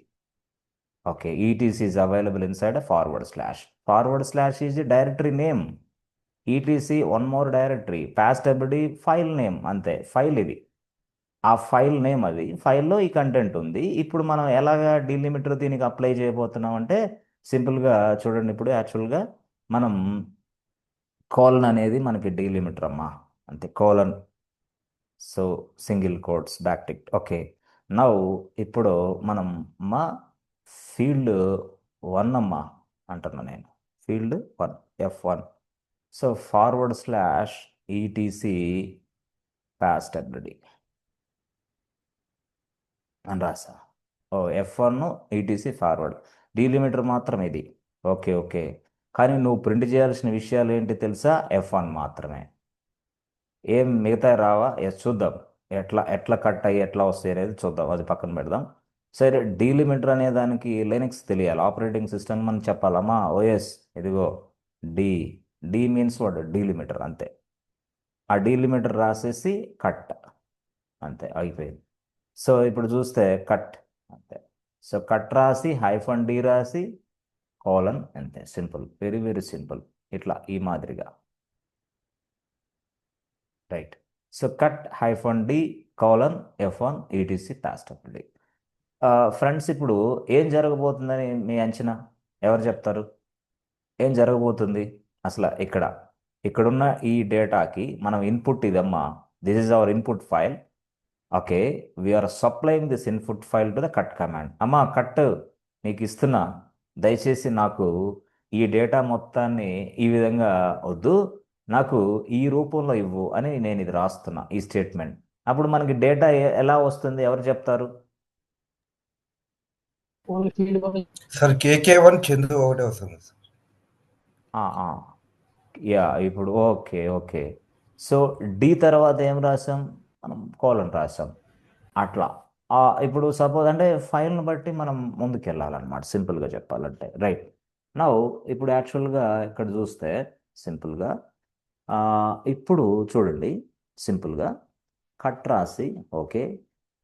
Okay, ETC is available inside forward slash. Forward slash is the directory name. ETC one more directory. పాస్టబిలిటీ ఫైల్ నేమ్ అంతే. ఫైల్ ఇది, ఆ ఫైల్ నేమ్. అది ఫైల్లో ఈ కంటెంట్ ఉంది. ఇప్పుడు మనం ఎలాగా డీలిమిటర్ దీనికి అప్లై చేయబోతున్నాం అంటే సింపుల్గా చూడండి. ఇప్పుడు యాక్చువల్గా మనం కోలన్ అనేది మనకి డీలిమిటర్ అమ్మా, అంతే. Colon, so single quotes backtick. Okay, now ఇప్పుడు మనం మా ఫీల్డ్ 1 అమ్మా అంటున్నా నేను. Field 1 F1. So forward slash ETC పాస్టబిలిటీ అని రాసా. F1 ETC forward. డీలిమిటర్ మాత్రం ఇది. ఓకే, కానీ నువ్వు ప్రింట్ చేయాల్సిన విషయాలు ఏంటి తెలుసా? F1 మాత్రమే. ఏం మిగతా రావా? చూద్దాం ఎట్లా కట్ అయ్యి ఎట్లా వస్తాయి అనేది చూద్దాం. అది పక్కన పెడదాం. సరే, డీలిమిటర్ అనే దానికి లైనక్స్ తెలియాలి, ఆపరేటింగ్ సిస్టమ్ మనం చెప్పాలమ్మా. ఓఎస్ ఇదిగో డి మీన్స్ వాట్? డీలిమిటర్ అంతే. ఆ డీలిమిటర్ రాసేసి కట్, అంతే, అయిపోయింది. సో ఇప్పుడు చూస్తే కట్ అంతే. సో కట్ రాసి -D రాసి కోలన్, అంతే. Simple, very very simple. ఇట్లా ఈ మాదిరిగా. Right. So cut -D colon F1 ETC పాస్టబిలిటీ. ఫ్రెండ్స్ ఇప్పుడు ఏం జరగబోతుందని మీ అంచనా ఎవరు చెప్తారు? ఏం జరగబోతుంది అసలు ఇక్కడున్న ఈ డేటాకి మనం ఇన్పుట్ ఇదమ్మా, this is our input file. Okay, we're supplying this input file to the cut command. అమ్మా కట్ నీకు ఇస్తున్నా, దయచేసి నాకు ఈ డేటా మొత్తాన్ని ఈ విధంగా వద్దు, నాకు ఈ రూపంలో ఇవ్వు అని నేను ఇది రాస్తున్నా, ఈ స్టేట్మెంట్. అప్పుడు మనకి డేటా ఎలా వస్తుంది ఎవరు చెప్తారు? Only field sir KK1 Chandu ఒకటే వస్తుంది సార్. యా ఇప్పుడు ఓకే ఓకే. సో డి తర్వాత ఏం రాసాం మనం? కోలన్ రాసాం. అట్లా ఇప్పుడు సపోజ్ అంటే ఫైల్ని బట్టి మనం ముందుకు వెళ్ళాలన్నమాట, సింపుల్గా చెప్పాలంటే. రైట్ నౌ ఇప్పుడు యాక్చువల్గా ఇక్కడ చూస్తే సింపుల్గా ఇప్పుడు చూడండి, సింపుల్గా కట్ రాసి ఓకే,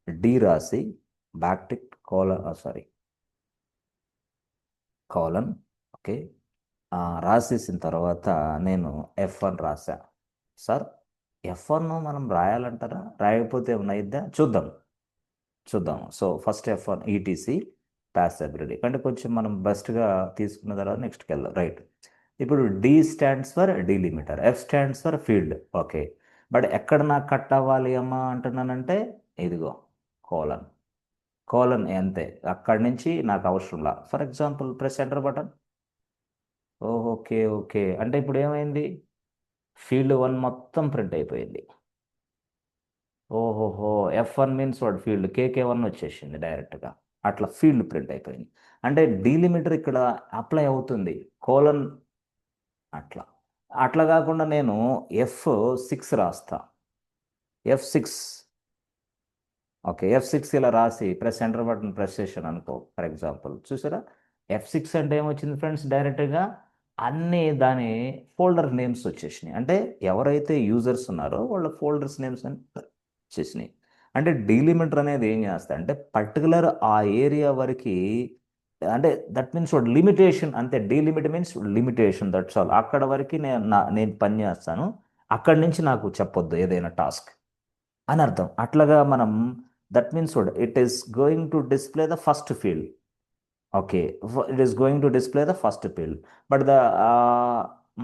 డి రాసి బ్యాక్టిక్ కోలన్ ఓకే రాసేసిన తర్వాత నేను F1 రాసా. సార్ F1 మనం రాయాలంటారా? రాయకపోతే ఏమైనా అయిద్దా? చూద్దాం. So first F1 ETC possibility అంటే కొంచెం మనం బెస్ట్గా తీసుకున్న తర్వాత నెక్స్ట్కి వెళ్దాం. రైట్, ఇప్పుడు D stands for delimiter, F stands for field. Okay, but ఎక్కడ నాకు కట్ అవ్వాలి అమ్మా అంటున్నానంటే ఇదిగో కోలన్ అంతే, అక్కడి నుంచి నాకు అవసరంలా. For example press enter button. Okay అంటే ఇప్పుడు ఏమైంది? ఫీల్డ్ 1 మొత్తం ప్రింట్ అయిపోయింది. ఓహోహో, F1 మీన్స్ వాడు ఫీల్డ్ KK1 వచ్చేసింది డైరెక్ట్గా, అట్లా ఫీల్డ్ ప్రింట్ అయిపోయింది. అంటే డీలిమిటర్ ఇక్కడ అప్లై అవుతుంది, కోలన్ అట్లా కాకుండా నేను F6 రాస్తా. F6 ఓకే, F6 ఇలా రాసి ప్రెస్ ఎంటర్ బటన్ ప్రెస్ చేశాను అనుకో. ఫర్ ఎగ్జాంపుల్ చూసారా, F6 అంటే ఏమొచ్చింది ఫ్రెండ్స్? డైరెక్ట్గా అన్ని దాని ఫోల్డర్ నేమ్స్ వచ్చేసినాయి. అంటే ఎవరైతే యూజర్స్ ఉన్నారో వాళ్ళ ఫోల్డర్స్ నేమ్స్ అని వచ్చేసినాయి. అంటే డీలిమిటర్ అనేది ఏం చేస్తా అంటే పర్టికులర్ ఆ ఏరియా వరకు, అంటే దట్ మీన్స్ వాడు లిమిటేషన్ అంతే. Delimit means limitation, that's all. అక్కడ వరకు నేను పని చేస్తాను, అక్కడి నుంచి నాకు చెప్పొద్దు ఏదైనా టాస్క్ అని అర్థం. అట్లాగా మనం that means it is going to display the first field. Okay, it is going to display the first field, but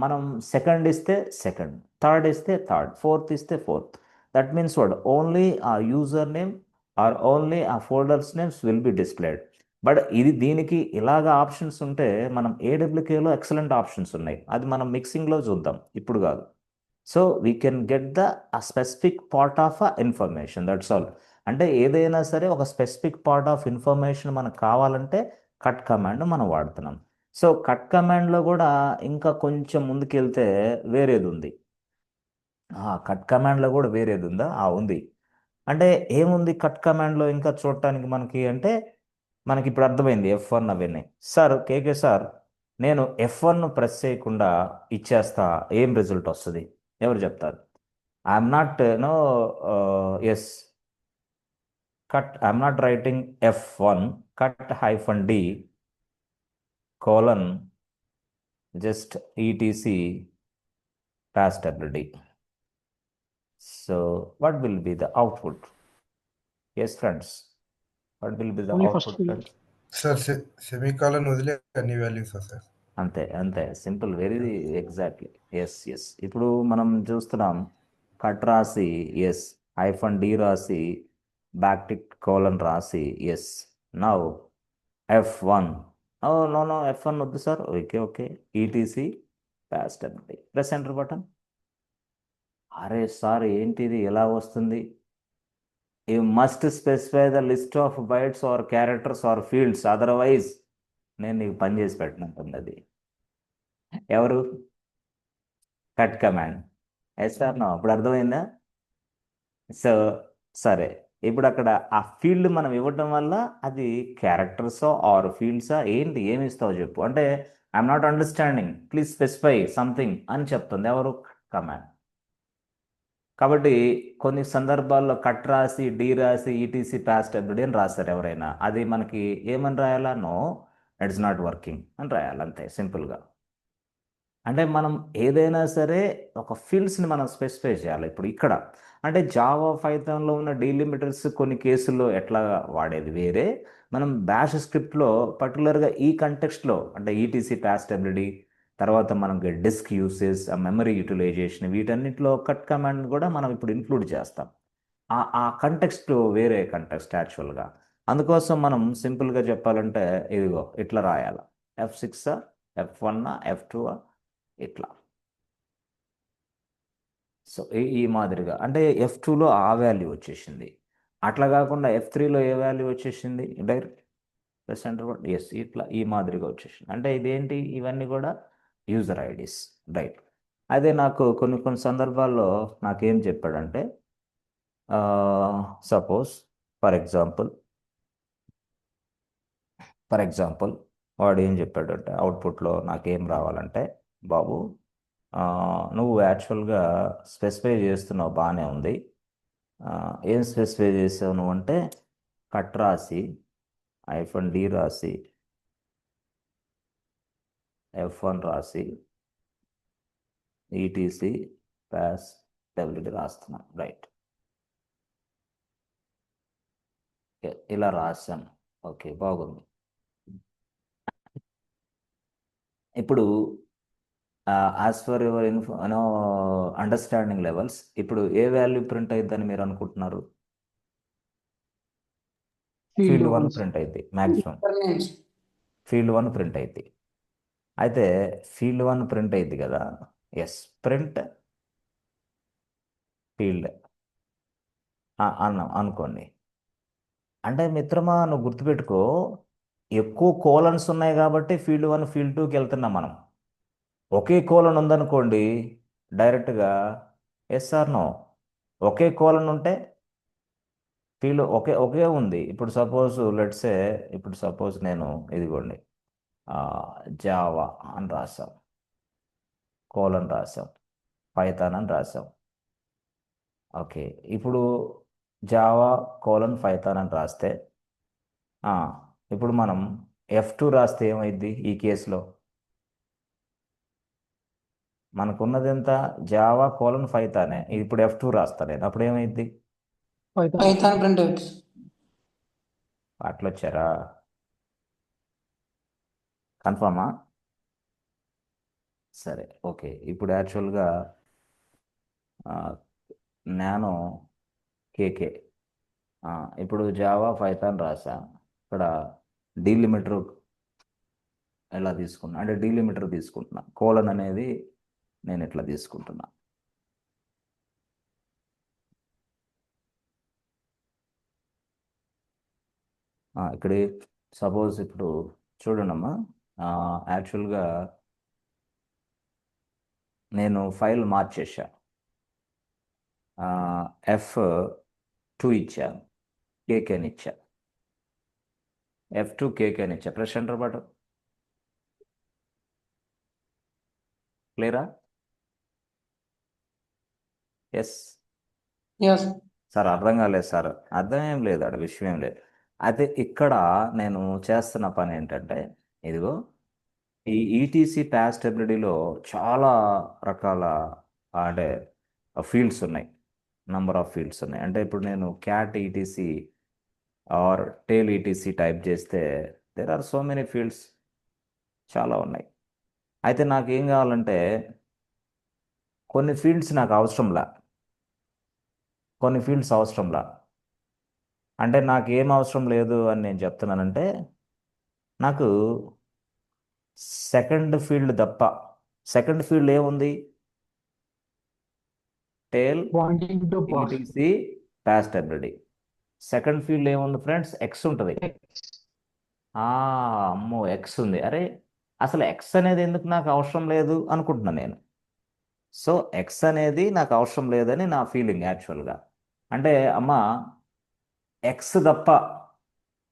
మనం సెకండ్ ఇస్తే సెకండ్, థర్డ్ ఇస్తే థర్డ్, ఫోర్త్ ఇస్తే ఫోర్త్. దట్ మీన్స్ ఓన్లీ ఆ యూజర్ నేమ్ ఆర్ ఓన్లీ ఆ folders names will be displayed. But దీనికి ఇలాగ options ఉంటే మనం AWKలో ఎక్సలెంట్ ఆప్షన్స్ ఉన్నాయి, అది మనం మిక్సింగ్లో చూద్దాం, ఇప్పుడు కాదు. So we can get the specific part of information, that's all. అంటే ఏదైనా సరే ఒక స్పెసిఫిక్ పార్ట్ ఆఫ్ ఇన్ఫర్మేషన్ మనకు కావాలంటే కట్ కమాండ్ మనం వాడుతున్నాం. సో కట్ కమాండ్లో కూడా ఇంకా కొంచెం ముందుకెళ్తే వేరేది ఉంది. కట్ కమాండ్లో కూడా వేరేది ఉందా? ఉంది. అంటే ఏముంది కట్ కమాండ్లో ఇంకా చూడటానికి మనకి అంటే మనకి ఇప్పుడు అర్థమైంది F1 అవన్నీ. సార్ KK సార్, నేను F1 ప్రెస్ చేయకుండా ఇచ్చేస్తా, ఏం రిజల్ట్ వస్తుంది ఎవరు చెప్తారు? I'm not yes cut, I'm not writing F1 cut -D colon just ETC passability. So what will be the output? Yes friends, what will be the Only first output field. friends? Sir semicolon వదిలే అన్ని values sir. అంతే simple, very exactly. Yes ఇప్పుడు మనం చూస్తున్నాం cut రాసి yes, -D రాసి backtick colon రాసి yes. Now F1 no F1 వద్దు sir. Okay ETC passability, press enter button. అరే సార్ ఏంటిది ఎలా వస్తుంది? You must specify the list of bytes or characters or fields, otherwise నేను నీకు పని చేసి పెట్టినట్టుంది. అది ఎవరు? Cut command. సార్ నో, ఇప్పుడు అర్థమైందా? సో సరే, ఇప్పుడు అక్కడ ఆ ఫీల్డ్ మనం ఇవ్వటం వల్ల అది క్యారెక్టర్సా ఆర్ ఫీల్డ్సా ఏంటి, ఏమి ఇస్తావు చెప్పు అంటే, I'm not understanding, please specify something అని చెప్తుంది ఎవరు? కమాండ్. కాబట్టి కొన్ని సందర్భాల్లో కట్ రాసి D రాసి ETC passability అని రాస్తారు ఎవరైనా, అది మనకి ఏమని రాయాలా? నో, ఇట్స్ నాట్ వర్కింగ్ అని రాయాలి, అంతే సింపుల్గా. అంటే మనం ఏదైనా సరే ఒక ఫీల్డ్స్ని మనం స్పెసిఫై చేయాలి. ఇప్పుడు ఇక్కడ అంటే జావా పైథాన్లో ఉన్న డీలిమిటర్స్ కొన్ని కేసుల్లో ఎట్లా వాడేది వేరే, మనం బ్యాష్ స్క్రిప్ట్లో పర్టికులర్గా ఈ కంటెక్స్ట్లో అంటే ఈటీసీ ప్యాస్టబిలిటీ, తర్వాత మనకి డిస్క్ యూసేజ్, మెమరీ యూటిలైజేషన్, వీటన్నిటిలో కట్ కమాండ్ కూడా మనం ఇప్పుడు ఇంక్లూడ్ చేస్తాం. ఆ కంటెక్స్ట్ వేరే కంటెక్స్ట్ యాక్చువల్గా. అందుకోసం మనం సింపుల్గా చెప్పాలంటే ఇదిగో ఇట్లా రాయాలి, F6 F1 F2 ఇట్లా. సో ఈ మాదిరిగా అంటే F2లో ఆ వాల్యూ వచ్చేసింది, అట్లా కాకుండా F3లో ఏ వాల్యూ వచ్చేసింది డైరెక్ట్ ప్లస్ ఎంటర్ ఎస్, ఇట్లా ఈ మాదిరిగా వచ్చేసింది. అంటే ఇదేంటి, ఇవన్నీ కూడా యూజర్ ఐడీస్, రైట్. అదే నాకు కొన్ని కొన్ని సందర్భాల్లో నాకేం చెప్పాడంటే సపోజ్ ఫర్ ఎగ్జాంపుల్ వాడు ఏం చెప్పాడంటే అవుట్పుట్లో నాకేం రావాలంటే, బాబు నువ్వు యాక్చువల్గా స్పెసిఫై చేస్తున్నావు బాగానే ఉంది, ఏం స్పెసిఫై చేసావు నువ్వు అంటే కట్ రాసి -d రాసి F1 రాసి ఈటీసీ ప్యాస్టబిలిటీ రాస్తున్నాం, రైట్. ఇలా రాశాను, ఓకే బాగుంది. ఇప్పుడు as for your understanding levels ఇప్పుడు ఏ వాల్యూ ప్రింట్ అయిద్దని మీరు అనుకుంటున్నారు? ఫీల్డ్ 1 ప్రింట్ అయింది మ్యాక్సిమం, ఫీల్డ్ 1 ప్రింట్ అయింది. అయితే ఫీల్డ్ 1 ప్రింట్ అయింది కదా, ఎస్, ప్రింట్ ఫీల్డ్ అన్నాం అనుకోండి. అంటే మిత్రమా నువ్వు గుర్తుపెట్టుకో, ఎక్కువ కోలన్స్ ఉన్నాయి కాబట్టి ఫీల్డ్ 1 ఫీల్డ్ 2కి వెళ్తున్నాం మనం. ఒకే కోలన్ ఉందనుకోండి డైరెక్ట్గా ఎస్ ఆర్ నో. ఒకే కోలన్ ఉంటే ఫీల్డ్ ఒకే ఉంది. ఇప్పుడు సపోజ్ నేను ఇదిగోండి జావా అని రాసాం, కోలన్ రాసాం, పైథాన్ అని రాసాం. ఓకే, ఇప్పుడు జావా కోలన్ పైథాన్ అని రాస్తే ఇప్పుడు మనం F2 రాస్తే ఏమైద్ది? ఈ కేసులో మనకున్నది ఎంత? జావా కోలన్ పైథానే. ఇప్పుడు F2 రాస్తా నేను, అప్పుడు ఏమైద్ది? పైథాన్ ప్రింట్ అట్లా వచ్చారా? కన్ఫర్మా? సరే, ఓకే. ఇప్పుడు యాక్చువల్గా నానో కేకే ఇప్పుడు జావా పైథాన్ రాసా. ఇక్కడ డీలిమిటర్ ఎలా తీసుకున్నా అంటే డీలిమిటర్ తీసుకుంటున్నా, కోలన్ అనేది నేను ఇట్లా తీసుకుంటున్నా. ఇక్కడ సపోజ్ ఇప్పుడు చూడండమ్మా, యాక్చువల్గా నేను ఫైల్ మార్చేసా, F2 ఇచ్చాను, కేకేని ఇచ్చా, F2 కేకేని ఇచ్చా. Press enter button. క్లియరా? ఎస్ సార్, అర్థం కాలేదు సార్. అర్థం ఏం లేదు, అక్కడ విషయం ఏం లేదు. అయితే ఇక్కడ నేను చేస్తున్న పని ఏంటంటే, ఇదిగో ఈ ఈటీసీ ప్యాస్టబిలిటీలో చాలా రకాల అంటే ఫీల్డ్స్ ఉన్నాయి, నంబర్ ఆఫ్ ఫీల్డ్స్ ఉన్నాయి. అంటే ఇప్పుడు నేను cat ETC or tail ETC type చేస్తే there are so many fields, చాలా ఉన్నాయి. అయితే నాకు ఏం కావాలంటే కొన్ని ఫీల్డ్స్ నాకు అవసరంలా, కొన్ని ఫీల్డ్స్ అవసరంలా. అంటే నాకు ఏం అవసరం లేదు అని నేను చెప్తున్నానంటే, నాకు సెకండ్ ఫీల్డ్ తప్ప, సెకండ్ ఫీల్డ్ ఏముంది? టేల్ ఈటీసీ ప్యాస్టబిలిటీ. సెకండ్ ఫీల్డ్ ఏముంది ఫ్రెండ్స్? ఎక్స్ ఉంటుంది. అమ్మో, ఎక్స్ ఉంది. అరే అసలు ఎక్స్ అనేది ఎందుకు నాకు అవసరం లేదు అనుకుంటున్నాను నేను. సో ఎక్స్ అనేది నాకు అవసరం లేదని నా ఫీలింగ్ యాక్చువల్గా. అంటే అమ్మ ఎక్స్ తప్ప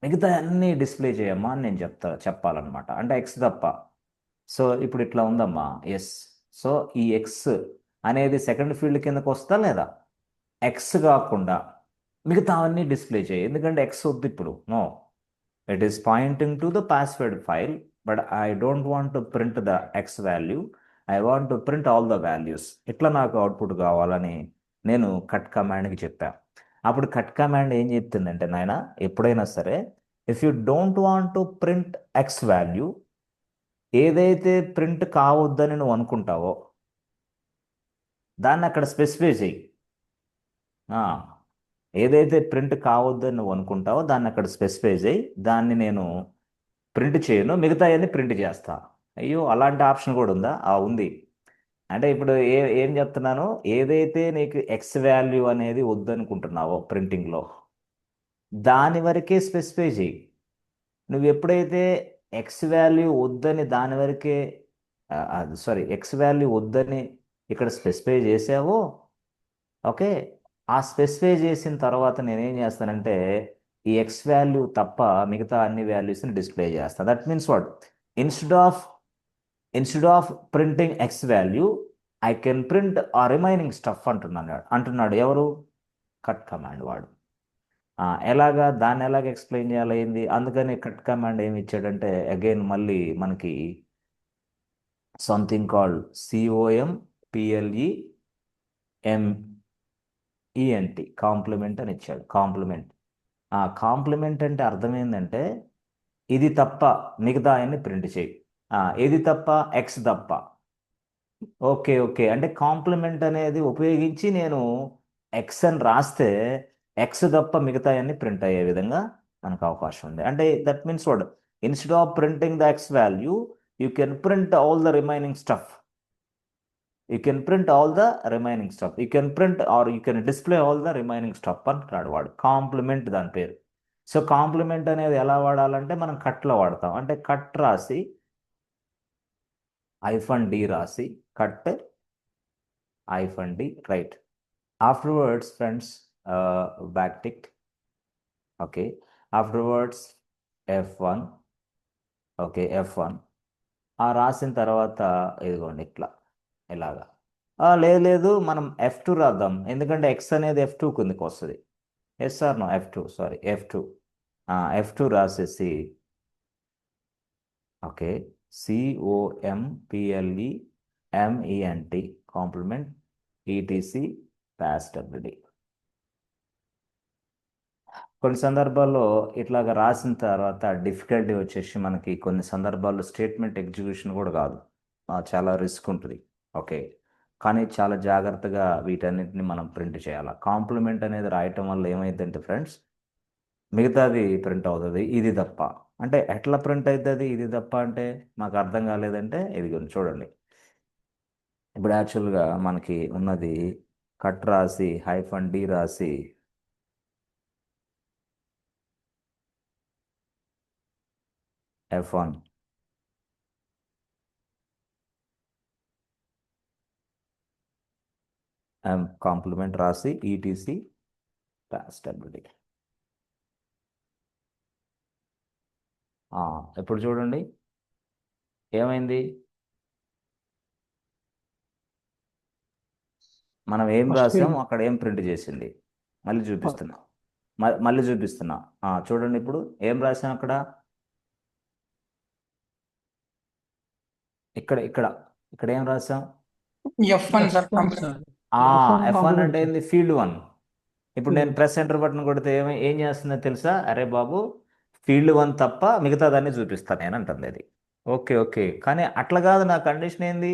మిగతా అన్నీ డిస్ప్లే చేయమ్మా అని నేను చెప్పాలన్నమాట. అంటే ఎక్స్ తప్ప. సో ఇప్పుడు ఇట్లా ఉందమ్మా, ఎస్. సో ఈ ఎక్స్ అనేది సెకండ్ ఫీల్డ్ కిందకు వస్తా లేదా? ఎక్స్ కాకుండా మిగతా అవన్నీ డిస్ప్లే చేయి, ఎందుకంటే ఎక్స్ వద్దు ఇప్పుడు. No, it is pointing to the password file, but I don't want to print the X value. I want to print all the values, ఇట్లా నాకు అవుట్పుట్ కావాలని నేను కట్ కమాండ్కి చెప్పా. అప్పుడు కట్ కమాండ్ ఏం చెప్తుందంటే నాయన, ఎప్పుడైనా సరే if you don't want to print X value, ఏదైతే ప్రింట్ కావద్దని నువ్వు అనుకుంటావో దాన్ని అక్కడ స్పెసిఫై చేయి. ఆ, ఏదైతే ప్రింట్ కావద్దని నువ్వు అనుకుంటావో దాన్ని అక్కడ స్పెసిఫై చేయి, దాన్ని నేను ప్రింట్ చేయను, మిగతాయన్ని ప్రింట్ చేస్తా. అయ్యో, అలాంటి ఆప్షన్ కూడా ఉందా? ఉంది. అంటే ఇప్పుడు ఏం చెప్తున్నాను, ఏదైతే నీకు ఎక్స్ వాల్యూ అనేది వద్దనుకుంటున్నావో ప్రింటింగ్లో దాని వరకే స్పెసిఫై చేయి. నువ్వు ఎప్పుడైతే ఎక్స్ వాల్యూ వద్దని దాని వరకే ఎక్స్ వాల్యూ వద్దని ఇక్కడ స్పెసిఫై చేసావో, ఓకే, ఆ స్పెసిఫై చేసిన తర్వాత నేనేం చేస్తానంటే ఈ ఎక్స్ వాల్యూ తప్ప మిగతా అన్ని వాల్యూస్ని డిస్ప్లే చేస్తాను. That means what, instead of printing X value I can print ఆ రిమైనింగ్ స్టఫ్ అంటున్నాడు ఎవరు? కట్ కమాండ్ వాడు. దాన్ని ఎలాగ ఎక్స్ప్లెయిన్ చేయాలయింది? అందుకని కట్ కమాండ్ ఏమి ఇచ్చాడంటే అగైన్ మళ్ళీ మనకి సంథింగ్ కాల్డ్ COMPLEMENT కాంప్లిమెంట్ అని ఇచ్చాడు. కాంప్లిమెంట్ అంటే అర్థం ఏంటంటే ఇది తప్ప మిగతా అన్ని ప్రింట్ చేయి, ఇది తప్ప ఎక్స్ తప్ప. ఓకే ఓకే, అంటే కాంప్లిమెంట్ అనేది ఉపయోగించి నేను ఎక్స్ అని రాస్తే ఎక్స్ తప్ప మిగతా అన్ని ప్రింట్ అయ్యే విధంగా మనకు అవకాశం ఉంది. అంటే that means what, instead of printing the X value you can print all the remaining stuff. You can print all the remaining stuff. You can print or you can display all the remaining stuff అంటున్నాడు వాడు. Complement దాని పేరు. So complement అనేది ఎలా వాడాలంటే మనం కట్లో వాడతాం. అంటే కట్ రాసి -d రాసి cut -d, right. Afterwards friends back tick, okay. Afterwards F1, okay, F1 రాసిన తర్వాత ఇదిగోండి ఇలాగా. లేదు మనం F2 రాద్దాం, ఎందుకంటే ఎక్స్ అనేది F2 కిందకి వస్తుంది. F2 రాసేసి okay, COMPLEMENT complement ETC PASWD. కొన్ని సందర్భాల్లో ఇట్లాగా రాసిన తర్వాత డిఫికల్టీ వచ్చేసి మనకి కొన్ని సందర్భాల్లో స్టేట్మెంట్ ఎగ్జిక్యూషన్ కూడా కాదు, చాలా రిస్క్ ఉంటుంది. ఓకే, కానీ చాలా జాగ్రత్తగా వీటన్నిటిని మనం ప్రింట్ చేయాలి. కాంప్లిమెంట్ అనేది రాయటం వల్ల ఏమైందంటే ఫ్రెండ్స్, మిగతాది ప్రింట్ అవుతుంది, ఇది తప్ప. అంటే ఎట్లా ప్రింట్ అవుతుంది ఇది తప్ప అంటే మాకు అర్థం కాలేదంటే ఇది చూడండి. ఇప్పుడు యాక్చువల్గా మనకి ఉన్నది కట్ రాసి -d రాసి F1 కాంప్లిమెంట్ రాసి ETC PASWD. ఇప్పుడు చూడండి ఏమైంది, మనం ఏం రాసాము అక్కడ ఏం ప్రింట్ చేసింది. మళ్ళీ చూపిస్తున్నా చూడండి. ఇప్పుడు ఏం రాసాం అక్కడ, ఇక్కడ ఏం రాసాం? F1 sir. F1 అంటే ఏంది? ఫీల్డ్ 1. ఇప్పుడు నేను ప్రెస్ ఎంటర్ బటన్ కొడితే ఏం చేస్తుందో తెలుసా? అరే బాబు, ఫీల్డ్ 1 తప్ప మిగతా దాన్ని చూపిస్తాను నేను అంటుంది అది. ఓకే ఓకే, కానీ అట్లా కాదు, నా కండిషన్ ఏంది,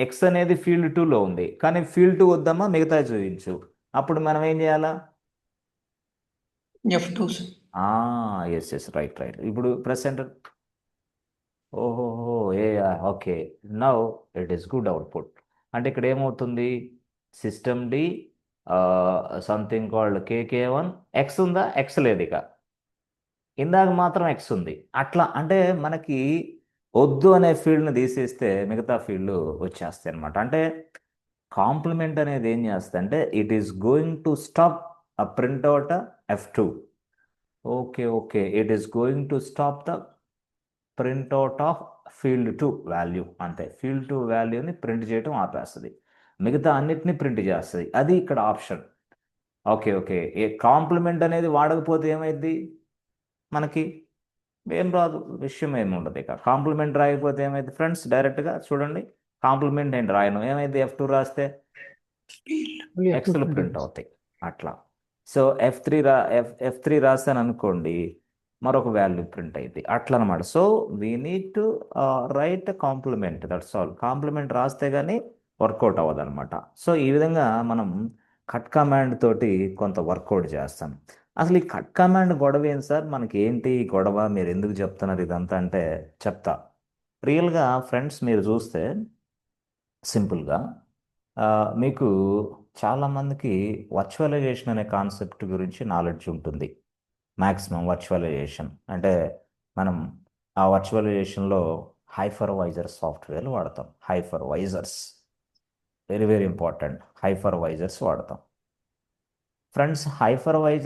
ఎక్స్ అనేది ఫీల్డ్ 2లో ఉంది, కానీ ఫీల్డ్ 2 వద్దమ్మా మిగతా చూపించు. అప్పుడు మనం ఏం చేయాలా? F2. Yes right. ఇప్పుడు ప్రెస్ ఎంటర్. ఓహోహో, okay, now it is good output. అంటే ఇక్కడ ఏమవుతుంది, system D something called KK1 X ఉందా? ఎక్స్ లేదు, ఇక ఇందాక మాత్రం ఎక్స్ ఉంది. అట్లా అంటే మనకి వద్దు అనే ఫీల్డ్ని తీసేస్తే మిగతా ఫీల్డ్ వచ్చేస్తాయి అనమాట. అంటే కాంప్లిమెంట్ అనేది ఏం చేస్తుంది అంటే it is going to stop a printout F2. Okay, it is going to stop the printout of field 2 value. అంతే, ఫీల్డ్ 2 వాల్యూని ప్రింట్ చేయటం ఆపేస్తుంది, మిగతా అన్నిటిని ప్రింట్ చేస్తుంది. అది ఇక్కడ ఆప్షన్. ఓకే, ఏ కాంప్లిమెంట్ అనేది వాడకపోతే ఏమైంది మనకి? ఏం రాదు, విషయం ఏమి ఉండదు. ఇక కాంప్లిమెంట్ రాయకపోతే ఏమైంది ఫ్రెండ్స్, డైరెక్ట్గా చూడండి, కాంప్లిమెంట్ ఏంటి రాయను, ఏమైంది F2 రాస్తే మళ్ళీ F2 ఎక్స్లు ప్రింట్ ప్రింట్ అవుతాయి అట్లా. సో F3 రాస్తాను అనుకోండి, మరొక వాల్యూ ప్రింట్ అయింది అట్లా అనమాట. So we need to write complement, that's all. Complement రాస్తే కానీ వర్కౌట్ అవ్వదు అనమాట. సో ఈ విధంగా మనం కట్ కమాండ్ తోటి కొంత వర్కౌట్ చేస్తాం. అసలు ఈ కట్ కమాండ్ గొడవ ఏంటి సార్, మనకి ఏంటి ఈ గొడవ, మీరు ఎందుకు చెప్తున్నారు ఇదంతా అంటే చెప్తా. రియల్గా ఫ్రెండ్స్ మీరు చూస్తే సింపుల్గా మీకు చాలామందికి వర్చువలైజేషన్ అనే కాన్సెప్ట్ గురించి నాలెడ్జ్ ఉంటుంది. మ్యాక్సిమం వర్చువలైజేషన్ అంటే మనం ఆ వర్చువలైజేషన్లో హైపర్వైజర్ సాఫ్ట్వేర్లు వాడతాం. Hypervisors very very important. Hypervisors వాడతాం ఫ్రెండ్స్. హైపర్వైజర్